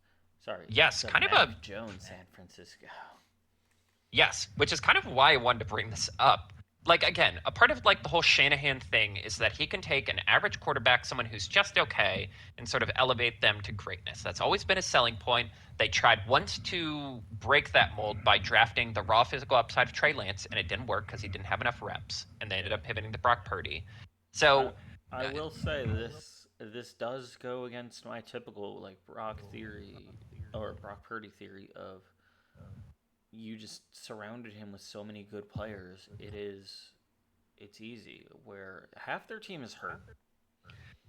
Sorry, yes, the kind of a Mac Jones San Francisco. yes, which is kind of why I wanted to bring this up. Like again, a part of like the whole Shanahan thing is that he can take an average quarterback, someone who's just okay, and sort of elevate them to greatness. That's always been a selling point. They tried once to break that mold by drafting the raw physical upside of Trey Lance, and it didn't work because he didn't have enough reps, and they ended up pivoting to Brock Purdy. I So, I will say this does go against my typical like Brock theory or Brock Purdy theory of you just surrounded him with so many good players. It's easy where half their team is hurt.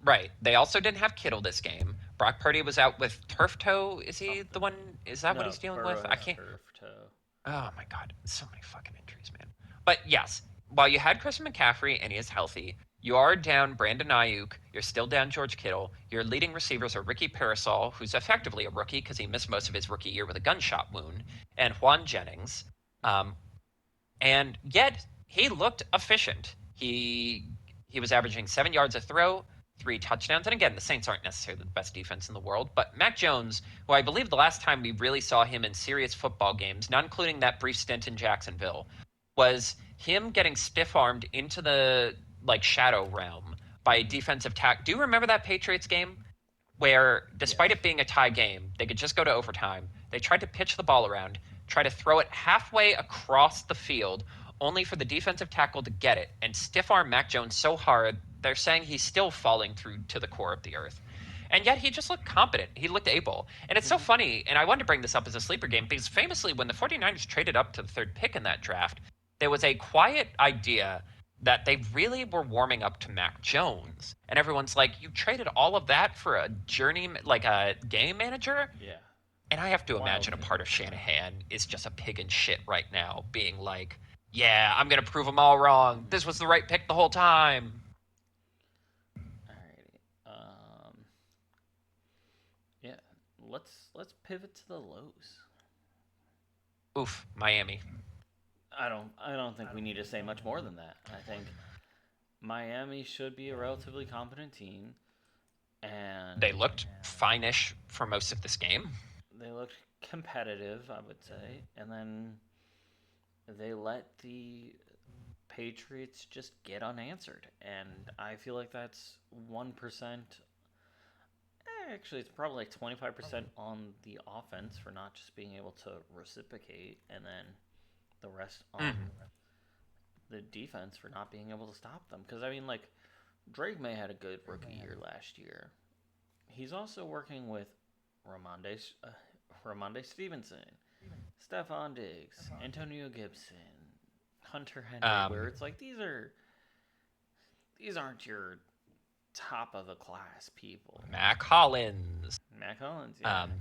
right, they also didn't have Kittle this game. Brock Purdy was out with turf toe. Is he the Something. one? Is that what No, he's dealing with? Burrow I has can't. turf toe. Oh my god, so many fucking injuries, man. But yes, while you had Christian McCaffrey and he is healthy, you are down Brandon Ayuk. You're still down George Kittle. Your leading receivers are Ricky Parasol, who's effectively a rookie because he missed most of his rookie year with a gunshot wound, and Juan Jennings. Um, and yet he looked efficient. He was averaging 7 yards a throw, 3 touchdowns. And again, the Saints aren't necessarily the best defense in the world, but Mac Jones, who I believe the last time we really saw him in serious football games, not including that brief stint in Jacksonville, was him getting stiff armed into the like shadow realm by a Mm-hmm. defensive tack. Do you remember that Patriots game? Where, despite Yes. it being a tie game, they could just go to overtime. They tried to pitch the ball around, try to throw it halfway across the field, only for the defensive tackle to get it and stiff arm Mac Jones so hard they're saying he's still falling through to the core of the earth. And yet he just looked competent. He looked able. And it's so Mm-hmm. funny, and I wanted to bring this up as a sleeper game because famously, when the 49ers traded up to the third pick in that draft, there was a quiet idea that they really were warming up to Mac Jones. And everyone's like, you traded all of that for a journey, like a game manager? Yeah. And I have to Wild imagine a part of things. Shanahan is just a pig in shit right now, being like, yeah, I'm going to prove them all wrong. Mm-hmm. This was the right pick the whole time. Alrighty. Yeah. Let's pivot to the lows. Oof, Miami. I don't think we need to say much more than that. I think Miami should be a relatively competent team, and They looked fine-ish for most of this game. they looked competitive, I would say, and then they let the Patriots just get unanswered, and I feel like that's 1%. Actually, it's probably like 25% on the offense for not just being able to reciprocate, and then the rest on Mhm. the defense for not being able to stop them. Because I mean, like Drake May had a good rookie year last year. He's also working with Ramonde, Ramonde Stevenson, Stephon Diggs, Antonio Gibson, Hunter Henry. Where Um, it's like these aren't your top of the class people. Mac Hollins. Mac Hollins, yeah. Um,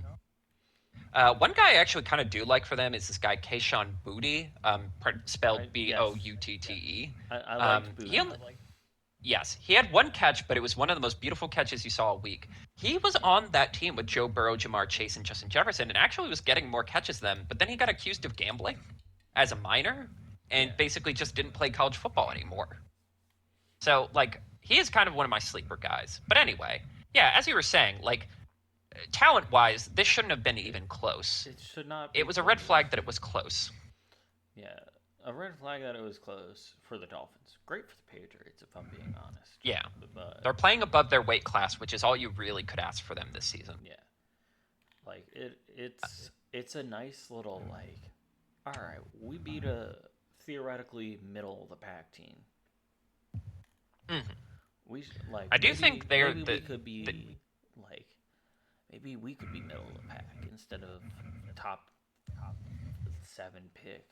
One guy I actually kind of do like for them is this guy Kayshawn Booty, I spelled yes, Boutte. I liked He Booty. only, yes, he had one catch, but it was one of the most beautiful catches you saw all week. He was on that team with Joe Burrow, Jamar Chase, and Justin Jefferson, and actually was getting more catches than them. But then he got accused of gambling as a minor, Yeah, and basically just didn't play college football anymore. So like he is kind of one of my sleeper guys. But anyway, yeah, as you were saying, like talent wise, this shouldn't have been it even close. it should not It be was a red close. flag that it was close. Yeah, a red flag that it was close for the Dolphins. Great for the Patriots, if I'm being honest. Yeah. But They're playing above their weight class, which is all you really could ask for them this season. yeah, like it's a nice little like, all right, we beat a theoretically middle of the pack team. Mm-hmm. Like I do think they're maybe we could the be like maybe we could be middle of the pack instead of top 7 pick.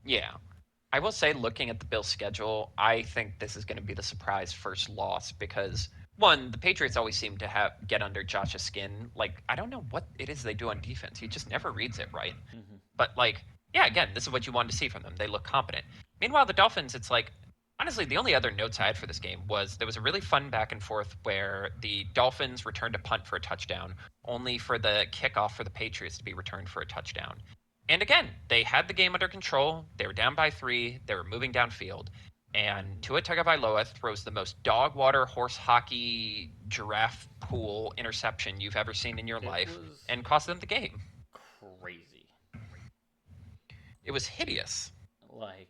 yeah. I will say, looking at the Bills' schedule, I think this is going to be the surprise first loss because one, the Patriots always seem to have get under Josh's skin. Like I don't know what it is they do on defense; he just never reads it right. Hmm. But like, yeah, again, this is what you wanted to see from them. They look competent. Meanwhile, the Dolphins, it's like honestly, the only other notes I had for this game was there was a really fun back and forth where the Dolphins returned a punt for a touchdown, only for the kickoff for the Patriots to be returned for a touchdown. And again, they had the game under control. They were down by 3. They were moving downfield. And Tua Tagovailoa throws the most dog water horse hockey giraffe pool interception you've ever seen in your It life was and cost them the game. crazy. It was hideous. Like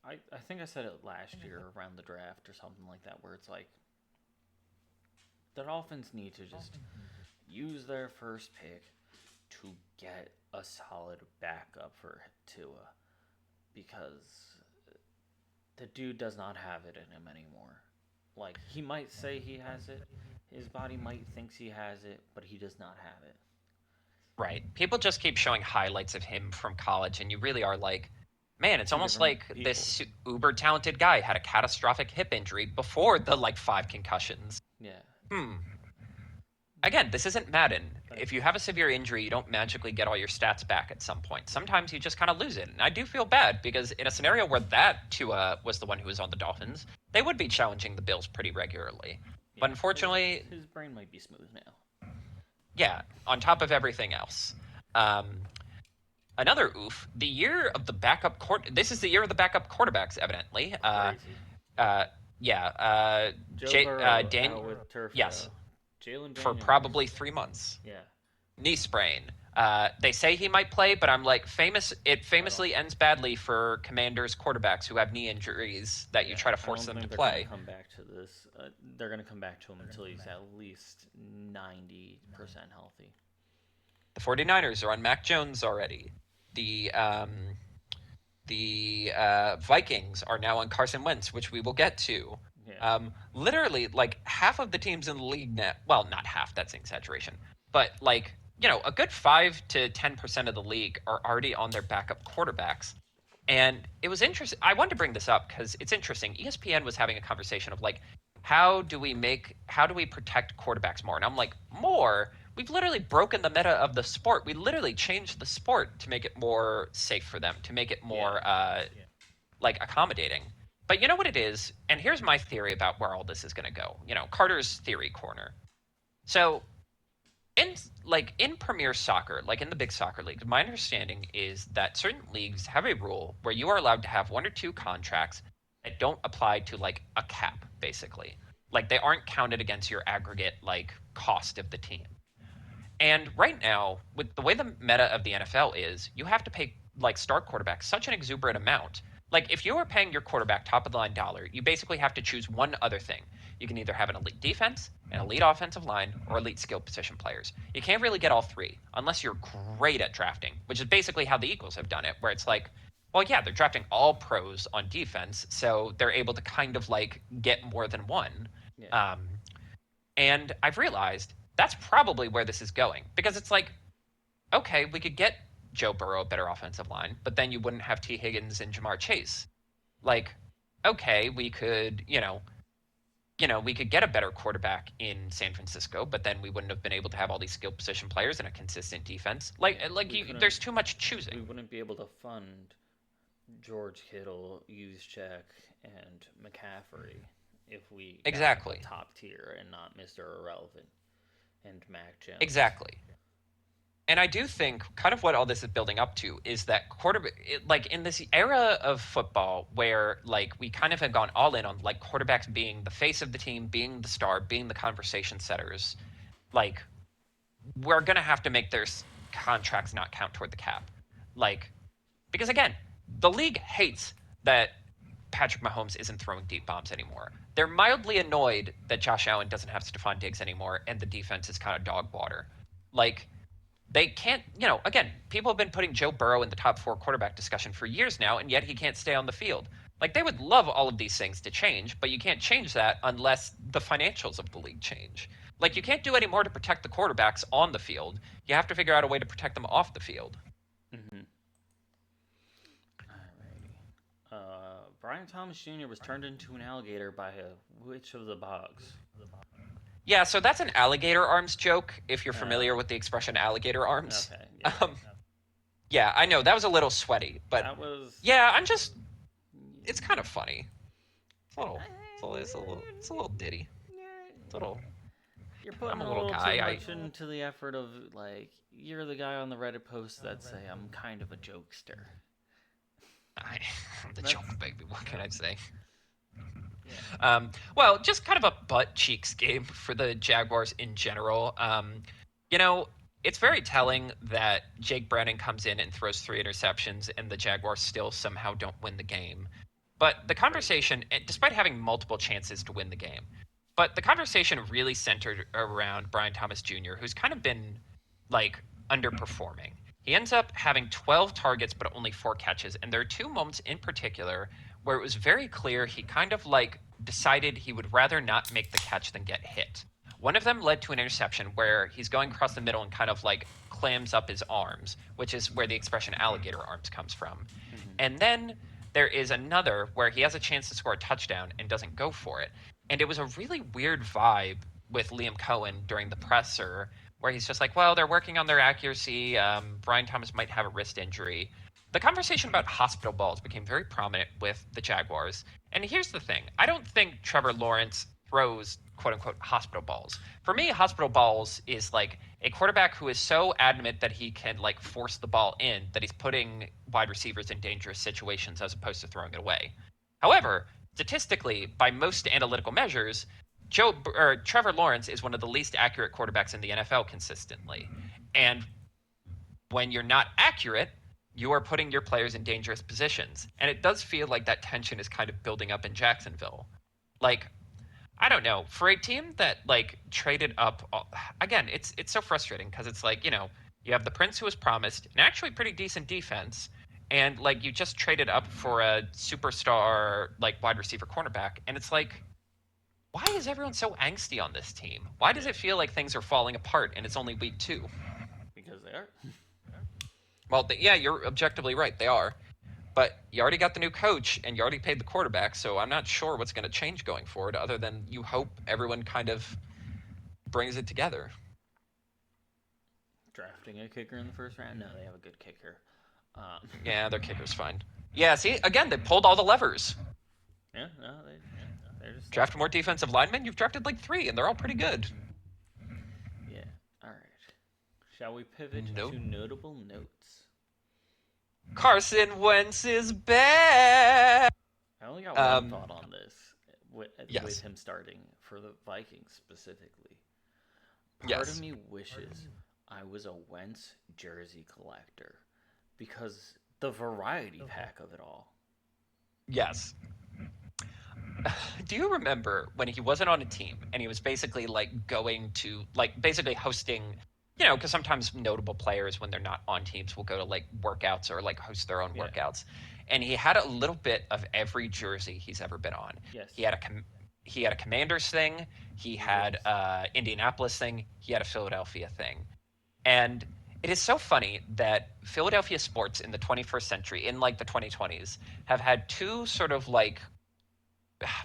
I think I said it last year around the draft or something like that, where it's like the Dolphins need to just use their first pick to get a solid backup for Tua because the dude does not have it in him anymore. Like he might say he has it, his body might thinks he has it, but he does not have it. Right. People just keep showing highlights of him from college, and you really are like, man, it's Two almost different like people. this uber talented guy had a catastrophic hip injury before the like 5 concussions. Yeah. Hmm. Again, this isn't Madden. Like If you have a severe injury, you don't magically get all your stats back at some point. Sometimes you just kind of lose it. And I do feel bad because in a scenario where that Tua was the one who was on the Dolphins, they would be challenging the Bills pretty regularly. But yeah, unfortunately, his brain might be smooth now. yeah, on top of everything else. Um, Another oof, the year of the backup court. This is the year of the backup quarterbacks, evidently. Crazy. Uh, yeah, Joe Burrow Dan, out with turf yes, toe. Jalen for Daniels. probably 3 months. Yeah, Knee sprain. They say he might play, but I'm like famous. It I don't. famously ends badly for Commanders quarterbacks who have knee injuries that you Yeah, try to I force don't them to think they're gonna play. come back to this. They're gonna come back to him until he's at least 90% healthy. The 49ers are on Mac Jones already. The Vikings are now on Carson Wentz, which we will get to. Yeah, Literally, like half of the teams in the league now. Well, not half. That's an exaggeration. But like a good 5 to 10% of the league are already on their backup quarterbacks. And it was interesting. I wanted to bring this up because it's interesting. ESPN was having a conversation of like, how do we protect quarterbacks more? And I'm like, more? We've literally broken the meta of the sport. We literally changed the sport to make it more safe for them, to make it yeah, more like accommodating. But you know what it is? And here's my theory about where all this is going to go. Carter's theory corner. So in in Premier Soccer, like in the big soccer leagues, my understanding is that certain leagues have a rule where you are allowed to have 1 or 2 contracts that don't apply to like a cap, basically. Like they aren't counted against your aggregate like cost of the team. And right now, with the way the meta of the NFL is, you have to pay like star quarterbacks such an exuberant amount. Like if you are paying your quarterback top of the line dollar, you basically have to choose one other thing. You can either have an elite defense, an elite offensive line, or elite skill position players. You can't really get all 3 unless you're great at drafting, which is basically how the Eagles have done it, where it's like, well, yeah, they're drafting all pros on defense, so they're able to kind of like get more than one. yeah, Um, and I've realized that's probably where this is going because it's like, okay, we could get Joe Burrow a better offensive line, but then you wouldn't have T. Higgins and Jamar Chase. Like, okay, we could, we could get a better quarterback in San Francisco, but then we wouldn't have been able to have all these skill position players and a consistent defense. Yeah, There's too much choosing. we wouldn't be able to fund George Kittle, Juszczyk, and McCaffrey if we got a Exactly. top tier and not Mr. Irrelevant and Mac Jones. Exactly. And I do think kind of what all this is building up to is that like in this era of football where like we kind of have gone all in on like quarterbacks being the face of the team, being the star, being the conversation setters, like we're going to have to make their contracts not count toward the cap. Like, because again, the league hates that Patrick Mahomes isn't throwing deep bombs anymore. They're mildly annoyed that Josh Allen doesn't have Stephon Diggs anymore and the defense is kind of dog water. Like, they can't, again, people have been putting Joe Burrow in the top 4 quarterback discussion for years now, and yet he can't stay on the field. Like, they would love all of these things to change, but you can't change that unless the financials of the league change. Like, you can't do any more to protect the quarterbacks on the field. You have to figure out a way to protect them off the field. Mm-hmm. Alrighty. Brian Thomas Jr. was turned into an alligator by a witch of the bogs. Yeah, so that's an alligator arms joke, if you're familiar with the expression alligator arms. Okay, yeah. Yeah, I know, that was a little sweaty, but That was. yeah, it's kind of funny. It's a little ditty. It's a little, You're putting I'm a a little little guy. too much into the effort of, like, you're the guy on the Reddit post that say, I'm kind of a jokester. I'm the joke, baby. What can I say? Yeah. Well, just kind of a butt cheeks game for the Jaguars in general. You know, it's very telling that Jake Browning comes in and throws 3 interceptions, and the Jaguars still somehow don't win the game. But the conversation, despite having multiple chances to win the game, but the conversation really centered around Brian Thomas Jr., who's kind of been like underperforming. He ends up having 12 targets but only 4 catches, and there are 2 moments in particular where it was very clear he kind of like decided he would rather not make the catch than get hit. One of them led to an interception where he's going across the middle and kind of like clams up his arms, which is where the expression alligator arms comes from. Mm-hmm. And then there is another where he has a chance to score a touchdown and doesn't go for it. And it was a really weird vibe with Liam Cohen during the presser where he's just like, well, they're working on their accuracy. Brian Thomas might have a wrist injury. The conversation about hospital balls became very prominent with the Jaguars. And here's the thing, I don't think Trevor Lawrence throws quote unquote hospital balls. For me, hospital balls is like a quarterback who is so adamant that he can like force the ball in that he's putting wide receivers in dangerous situations as opposed to throwing it away. However, statistically, by most analytical measures, Trevor Lawrence is one of the least accurate quarterbacks in the NFL consistently. And when you're not accurate, you are putting your players in dangerous positions. And it does feel like that tension is kind of building up in Jacksonville. Like, I don't know, for a team that like traded up again, it's so frustrating because it's like, you have the Prince who was promised an actually pretty decent defense, and like you just traded up for a superstar like wide receiver cornerback, and it's like, why is everyone so angsty on this team? Why does it feel like things are falling apart and it's only week 2? Because they are. Well, yeah, you're objectively right. They are. But you already got the new coach and you already paid the quarterback, so I'm not sure what's going to change going forward other than you hope everyone kind of brings it together. Drafting a kicker in the first round? No, they have a good kicker. Yeah, their kicker's fine. Yeah, see, again, they pulled all the levers. Yeah, no, they're just Draft more defensive linemen. You've drafted like 3, and they're all pretty good. Yeah. All right. Shall we pivot to notable notes? Carson Wentz is back. I only got one thought on this Yes. with him starting for the Vikings specifically. Part of me wishes I was a Wentz jersey collector because the variety pack of it all. Yes. Do you remember when he wasn't on a team and he was basically like going to like basically hosting, because sometimes notable players when they're not on teams will go to like workouts or like host their own workouts, and he had a little bit of every jersey he's ever been on. Yes. He had a Commanders thing, he had Indianapolis thing, he had a Philadelphia thing. And it is so funny that Philadelphia sports in the 21st century, in like the 2020s, have had 2 sort of like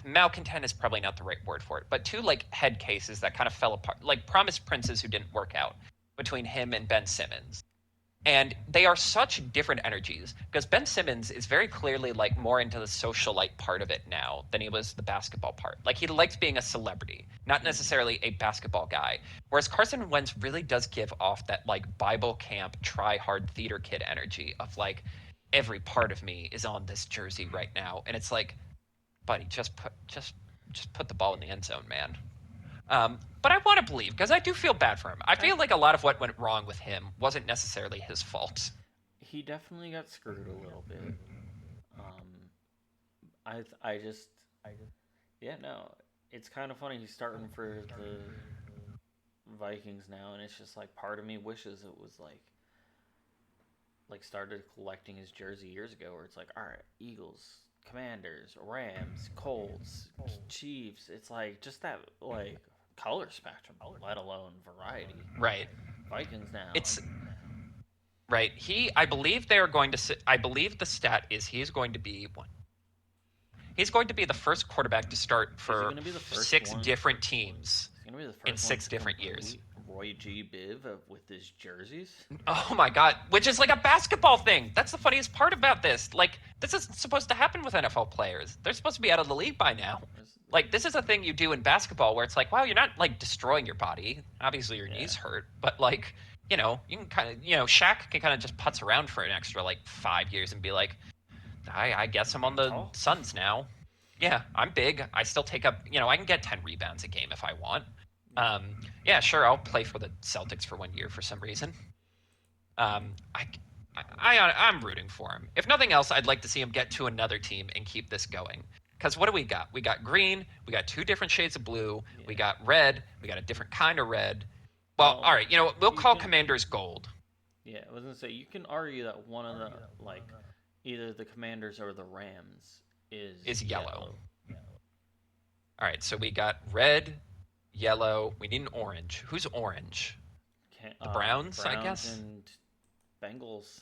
malcontent is probably not the right word for it, but two like head cases that kind of fell apart, like promised princes who didn't work out between him and Ben Simmons. And they are such different energies because Ben Simmons is very clearly like more into the socialite part of it now than he was the basketball part. Like he likes being a celebrity, not Mm-hmm. necessarily a basketball guy. Whereas Carson Wentz really does give off that like Bible camp try hard theater kid energy of like every part of me is on this jersey right now, and it's like, buddy, just put the ball in the end zone, man. But I want to believe because I do feel bad for him. I I feel like a lot of what went wrong with him wasn't necessarily his fault. He definitely got screwed a little bit. I just yeah no, it's kind of funny he's starting for the Vikings now, and it's just like part of me wishes it was like started collecting his jersey years ago, where it's like, all right, Eagles, Commanders, Rams, Colts, Chiefs. It's like just that like color spectrum, let alone variety. Right. Vikings now, It's right. I believe they are going to. I believe the stat is he's going to be one. He's going to be the first quarterback to start is he for going to be the first six one? different teams He's going to be the in first one six to different years. complete Roy G. Biv with his jerseys. Oh my god, which is like a basketball thing. That's the funniest part about this. Like, this isn't supposed to happen with NFL players. They're supposed to be out of the league by now. Like, this is a thing you do in basketball where it's like, wow, you're not like destroying your body. Obviously, your Yeah, knees hurt, but like, you can kind of, Shaq can kind of just putz around for an extra like 5 years and be like, I guess I'm on I'm the tall. Suns now. Yeah, I'm big. I still take up, I can get 10 rebounds a game if I want. Yeah, sure, I'll play for the Celtics for 1 year for some reason. Um, I, I'm rooting for him. If nothing else, I'd like to see him get to another team and keep this going. Because what do we got? We got green. We got two different shades of blue. We Yeah. got red. We got a different kind of red. Well, Well, all right. We'll you call can. Commanders gold. Yeah, I was gonna say you can argue that one of the like either the Commanders or the Rams is Is yellow. yellow. All right. So we got red, yellow. We need an orange. Who's orange? The Browns, I Browns guess. and Bengals.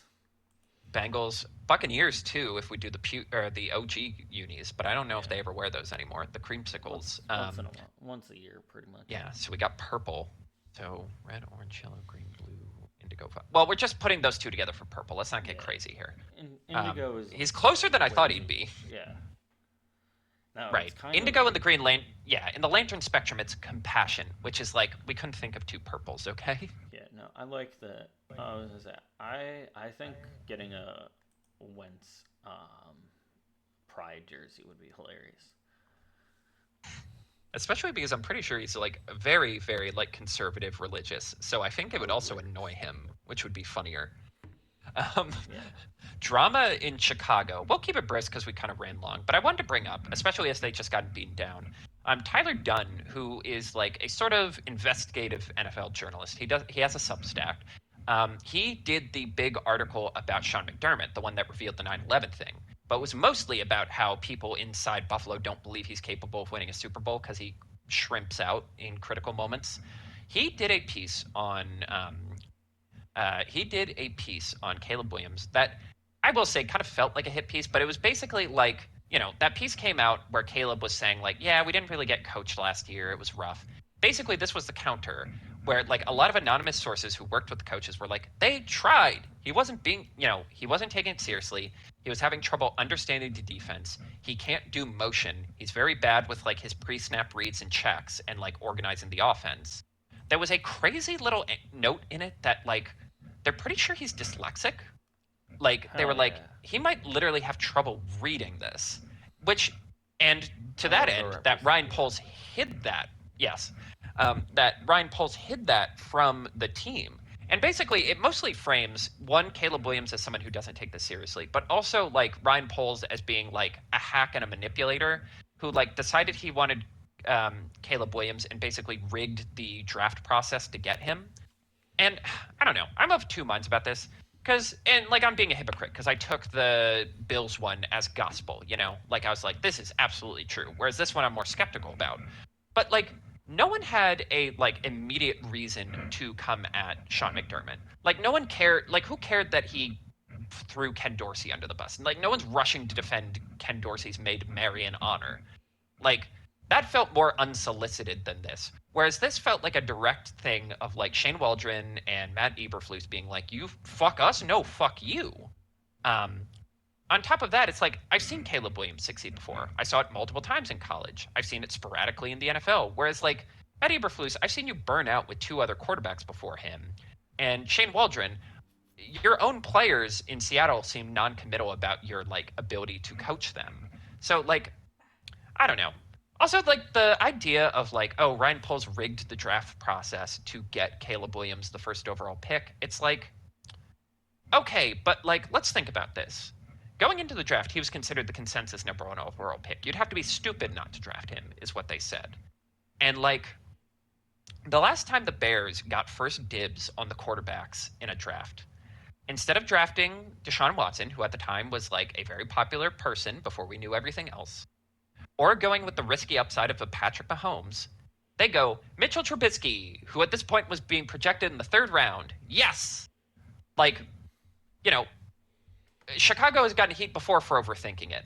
Bengals, Buccaneers too. If we do the OG unis, but I don't know if Yeah, they ever wear those anymore. The creamsicles. once in a while, once a year, pretty much. Yeah. So we got purple. So red, orange, yellow, green, blue, indigo. Well, we're just putting those two together for purple. Let's not get Yeah, crazy here. Indigo is He's closer than I thought he'd way. be. Yeah. No, it's Right. kind of Indigo and the green lane. Yeah. In the lantern spectrum, it's compassion, which is like we couldn't think of two purples. Okay. yeah. No, I like the. I was gonna say I think getting a Wentz pride jersey would be hilarious. Especially because I'm pretty sure he's like very, very like conservative religious. So I think it would Oh also yeah. annoy him, which would be funnier. Um, Yeah. drama in Chicago. We'll keep it brisk because we kind of ran long, but I wanted to bring up, especially as they just got beaten down. Tyler Dunn, who is like a sort of investigative NFL journalist. He has a Substack. He did the big article about Sean McDermott, the one that revealed the 9/11 thing, but it was mostly about how people inside Buffalo don't believe he's capable of winning a Super Bowl because he shrimps out in critical moments. He did a piece on Caleb Williams that I will say kind of felt like a hit piece, but it was basically like, that piece came out where Caleb was saying, like, yeah, we didn't really get coached last year. It was rough. Basically, this was the counter where, like, a lot of anonymous sources who worked with the coaches were like, they tried. He wasn't he wasn't taking it seriously. He was having trouble understanding the defense. He can't do motion. He's very bad with, like, his pre snap reads and checks and, like, organizing the offense. There was a crazy little note in it that, like, they're pretty sure he's dyslexic. Like, they were Hell like, yeah. he might literally have trouble reading this, which, and to I that love the end, that Ryan representation. Poles hid that. Yes. That Ryan Poles hid that from the team. And basically, it mostly frames one, Caleb Williams as someone who doesn't take this seriously, but also like Ryan Poles as being like a hack and a manipulator who like decided he wanted Caleb Williams and basically rigged the draft process to get him. And I don't know. I'm of two minds about this and like I'm being a hypocrite because I took the Bills one as gospel, like I was like, this is absolutely true. Whereas this one I'm more skeptical about. But like, no one had a like immediate reason to come at Sean McDermott. Like, no one cared. Like, who cared that he threw Ken Dorsey under the bus? And like, no one's rushing to defend Ken Dorsey's Maid Marian honor. Like, that felt more unsolicited than this. Whereas this felt like a direct thing of like Shane Waldron and Matt Eberflus being like, "You fuck us, no fuck you." Um, on top of that, it's like I've seen Caleb Williams succeed before. I saw it multiple times in college. I've seen it sporadically in the NFL. Whereas like Matt Eberflus, I've seen you burn out with two other quarterbacks before him, and Shane Waldron. Your own players in Seattle seem non-committal about your like ability to coach them. So like I don't know. Also, like the idea of like, oh, Ryan Poles rigged the draft process to get Caleb Williams the first overall pick. It's like, okay, but like, let's think about this. Going into the draft, he was considered the consensus number one overall pick. You'd have to be stupid not to draft him, is what they said. And like, the last time the Bears got first dibs on the quarterbacks in a draft, instead of drafting Deshaun Watson, who at the time was like a very popular person before we knew everything else, or going with the risky upside of a Patrick Mahomes, they go Mitchell Trubisky, who at this point was being projected in the third round. Yes! Like, you know, Chicago has gotten heat before for overthinking it.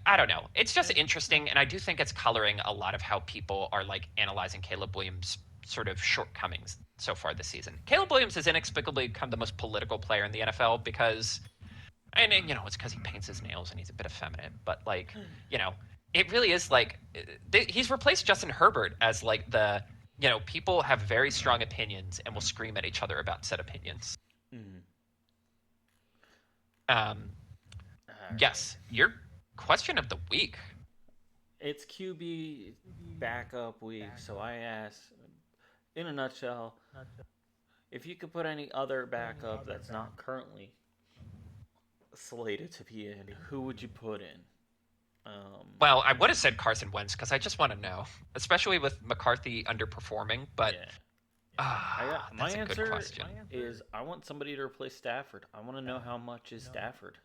I don't know. It's just interesting, and I do think it's coloring a lot of how people are like analyzing Caleb Williams' sort of shortcomings so far this season. Caleb Williams has inexplicably become the most political player in the NFL because and you know, it's because he paints his nails and he's a bit effeminate, but like, you know, it really is like he's replaced Justin Herbert as like the, you know, people have very strong opinions and will scream at each other about said opinions. Mm. Um, All right. yes, your question of the week. It's QB backup week, so I ask, in a nutshell, if you could put any other backup that's not currently slated to be in, who would you put in? Well, I would have said Carson Wentz because I just want to know, especially with McCarthy underperforming. But Yeah. I got my that's a good answer question. is I want somebody to replace Stafford. I want to know how much is Stafford.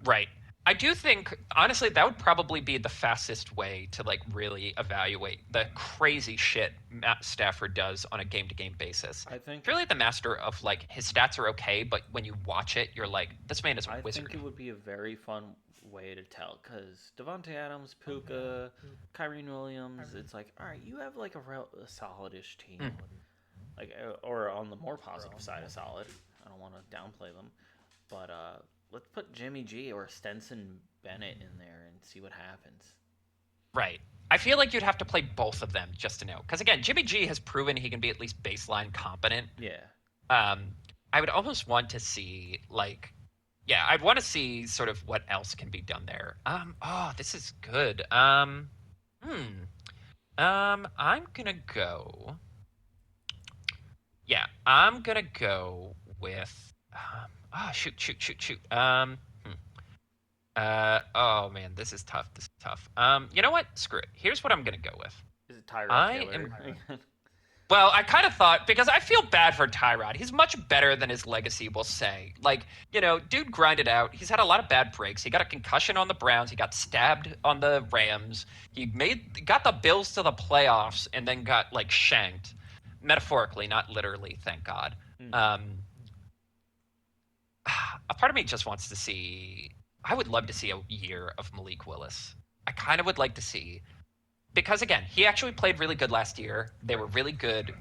Right. I do think honestly that would probably be the fastest way to like really evaluate the crazy shit Matt Stafford does on a game to game basis. I think He's really the master of like his stats are okay, but when you watch it, you're like, this man is a I think wizard. it would be a very fun way to tell because Devonte Adams, Puka, Kyrie Williams. It's like, all right, you have like a solidish team, Mm. like or on the more positive side of solid. I don't want to downplay them, but let's put Jimmy G or Stenson Bennett in there and see what happens. Right. I feel like you'd have to play both of them just to know. Because again, Jimmy G has proven he can be at least baseline competent. Yeah. Um, I would almost want to see like yeah, I'd want to see sort of what else can be done there. Oh, this is good. Hmm. I'm gonna go. Yeah, I'm gonna go with. Shoot, shoot, shoot, shoot. Oh man, this is tough. This is tough. You know what? Screw it. Here's what I'm gonna go with. Is it Tyrod I Taylor? am Well, I kind of thought because I feel bad for Tyrod. He's much better than his legacy will say. Like, you know, dude grinded out. He's had a lot of bad breaks. He got a concussion on the Browns. He got stabbed on the Rams. He got the Bills to the playoffs and then got like shanked, metaphorically, not literally. Thank God. Mm. Um, a part of me just wants to see. I would love to see a year of Malik Willis. I kind of would like to see because again, he actually played really good last year. They were really good.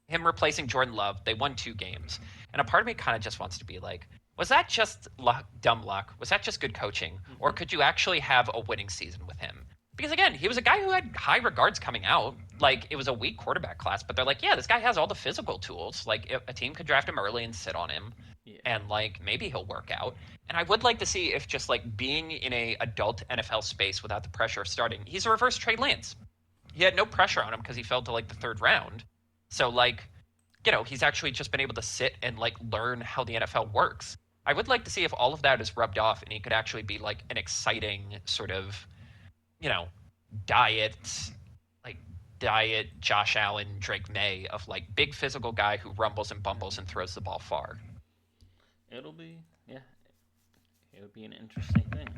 Him replacing Jordan Love, they won 2 games. And a part of me kind of just wants to be like, was that just luck, dumb luck? Was that just good coaching? Or Mm-hmm. could you actually have a winning season with him? Because again, he was a guy who had high regards coming out. Like, it was a weak quarterback class, but they're like, yeah, this guy has all the physical tools. Like, a team could draft him early and sit on him. Yeah. And, like, maybe he'll work out. And I would like to see if just, like, being in a adult NFL space without the pressure of starting, he's a reverse Trey Lance. He had no pressure on him because he fell to, like, the third round. So, like, you know, he's actually just been able to sit and like learn how the NFL works. I would like to see if all of that is rubbed off and he could actually be like an exciting sort of, you know, diet, like diet Josh Allen, Drake May of like big physical guy who rumbles and bumbles and throws the ball far. It'll be yeah. It'll be an interesting thing.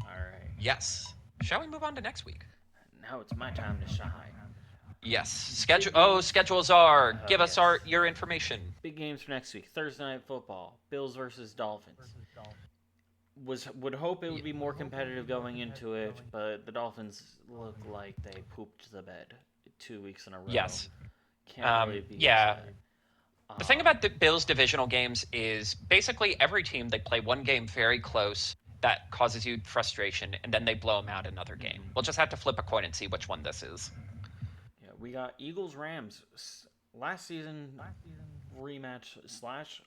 All right. Yes. Shall we move on to next week? Now it's my time to shine. Yes. Big games. Schedules are. Oh Give us yes. your information. Big games for next week. Thursday night football. Bills versus Dolphins. would hope it Yeah. would be more competitive going into it, but the Dolphins look like they pooped the bed 2 weeks in a row. Yes. Can't really be Yeah. upset. The thing Um, about the Bills divisional games is basically every team they play one game very close that causes you frustration, and then they blow them out another game. mhm. We'll just have to flip a coin and see which one this is. Yeah, we got Eagles Rams last season rematch slash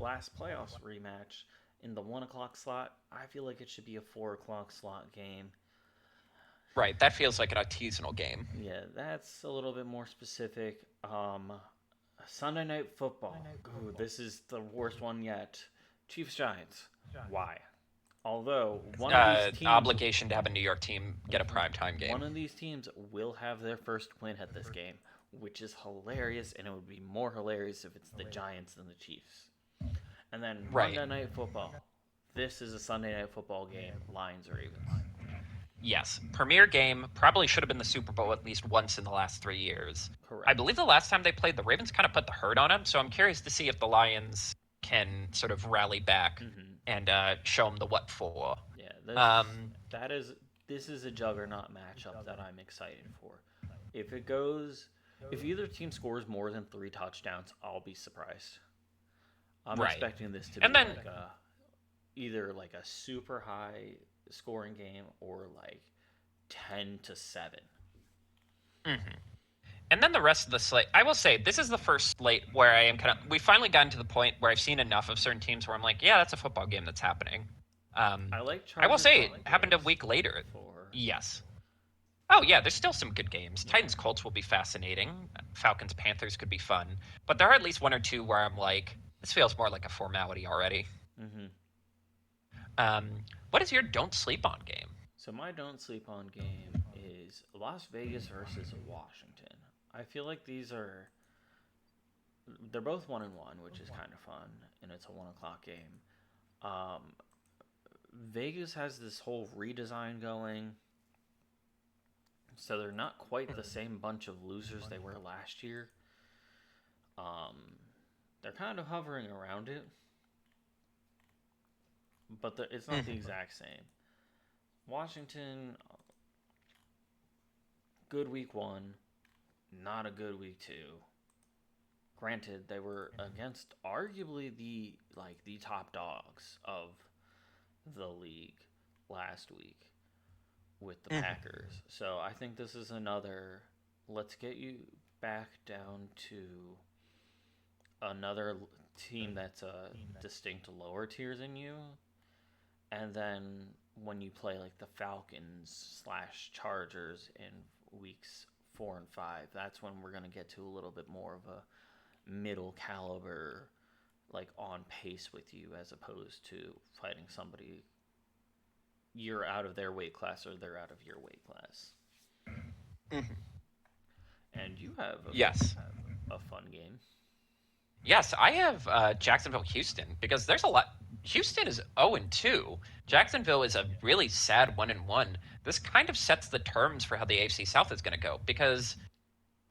last playoffs rematch in the 1 o'clock slot. I feel like it should be a 4 o'clock slot game. Right, that feels like an artisanal game. Yeah, that's a little bit more specific. Sunday night football. Ooh, this is the worst one yet. Chiefs Giants. Why? Although Obligation to have a New York team get a primetime game. one of these teams will have their first win at this game, which is hilarious, and it would be more hilarious if it's the Giants than the Chiefs. And then Right. Monday Night Football. This is a Sunday Night Football game. Lions Ravens. Yes. Premier game probably should have been the Super Bowl at least once in the last 3 years. I Correct. believe the last time they played, the Ravens kind of put the hurt on them, so I'm curious to see if the Lions can sort of rally back Mm-hmm. and show them the what for. Yeah, Um, that is this is a juggernaut matchup that I'm excited for. If it goes, if either team scores more than 3 touchdowns, I'll be surprised. I'm right. expecting this to And be then, like a either like a super high scoring game or like 10-7. mhm. And then the rest of the slate. I will say this is the first slate where I am kind of. We finally gotten to the point where I've seen enough of certain teams where I'm like, yeah, that's a football game that's happening. I like I will Chargers say it happened a Broncos week later. for Yes. Oh yeah, there's still some good games. Titans Colts will be fascinating. Falcons Panthers could be fun, but there are at least one or two where I'm like, this feels more like a formality already. mm-hmm. What is your don't sleep on game? So my don't sleep on game is Las Vegas versus Washington. I feel like they're both 1-1, which is kind of fun, and it's a 1 o'clock game. Um, Vegas has this whole redesign going, so they're not quite the same bunch of losers they were last year. Um, they're kind of hovering around it, but it's not the exact same. Washington, good week one, not a good week two. Granted, they were against arguably the top dogs of the league last week with the Packers. So I think this is another let's get you back down to another team that's a distinct lower tier than you. And then when you play like the Falcons slash Chargers in weeks 4 and 5, that's when we're gonna get to a little bit more of a middle caliber, like on pace with you, as opposed to fighting somebody you're out of their weight class or they're out of your weight class. And you have Yes. a fun game. Yes, I have Jacksonville, Houston because there's a lot. Houston is 0-2. Jacksonville is a really sad 1-1. This kind of sets the terms for how the AFC South is going to go because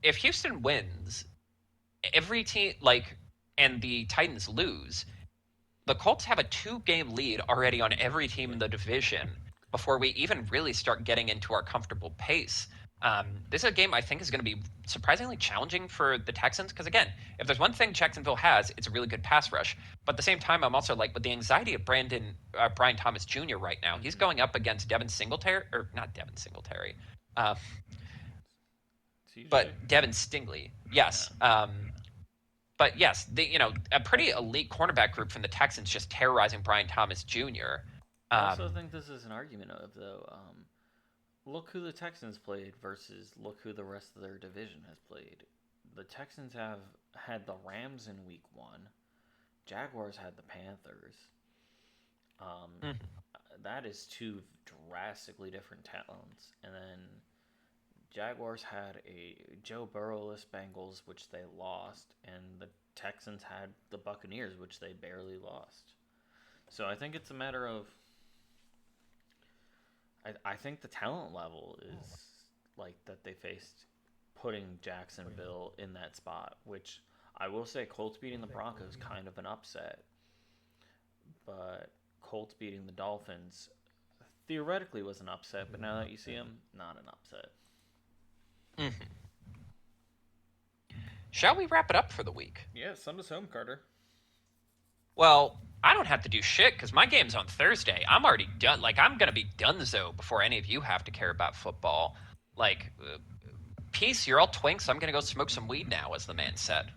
if Houston wins, every team and the Titans lose, the Colts have a 2-game lead already on every team in the division before we even really start getting into our comfortable pace. This is a game I think is going to be surprisingly challenging for the Texans because, again, if there's one thing Jacksonville has, it's a really good pass rush. But at the same time, I'm also like, with the anxiety of Brian Thomas Jr. right now, he's going up against Devin Singletary, or not Devin Singletary, uh, CJ? but Devin Stingley. Yeah. Yes. But yes, a pretty elite cornerback group from the Texans just terrorizing Brian Thomas Jr. I also Um, think this is an argument of, though, look who the Texans played versus look who the rest of their division has played. The Texans have had the Rams in week one. Jaguars had the Panthers. Um, mhm. that is two drastically different talents. And then Jaguars had a Joe Burrowless Bengals, which they lost, and the Texans had the Buccaneers, which they barely lost. So I think it's a matter of. I think the talent level is like that they faced putting Jacksonville in that spot, which I will say Colts beating the Broncos kind of an upset, but Colts beating the Dolphins theoretically was an upset, but now that you see them, not an upset. Mm-hmm. Shall we wrap it up for the week? Yeah, send us home, Carter. Well, I don't have to do shit because my game's on Thursday. I'm already done. Like, I'm going to be donezo before any of you have to care about football. Like, peace, you're all twinks. I'm going to go smoke some weed now, as the man said.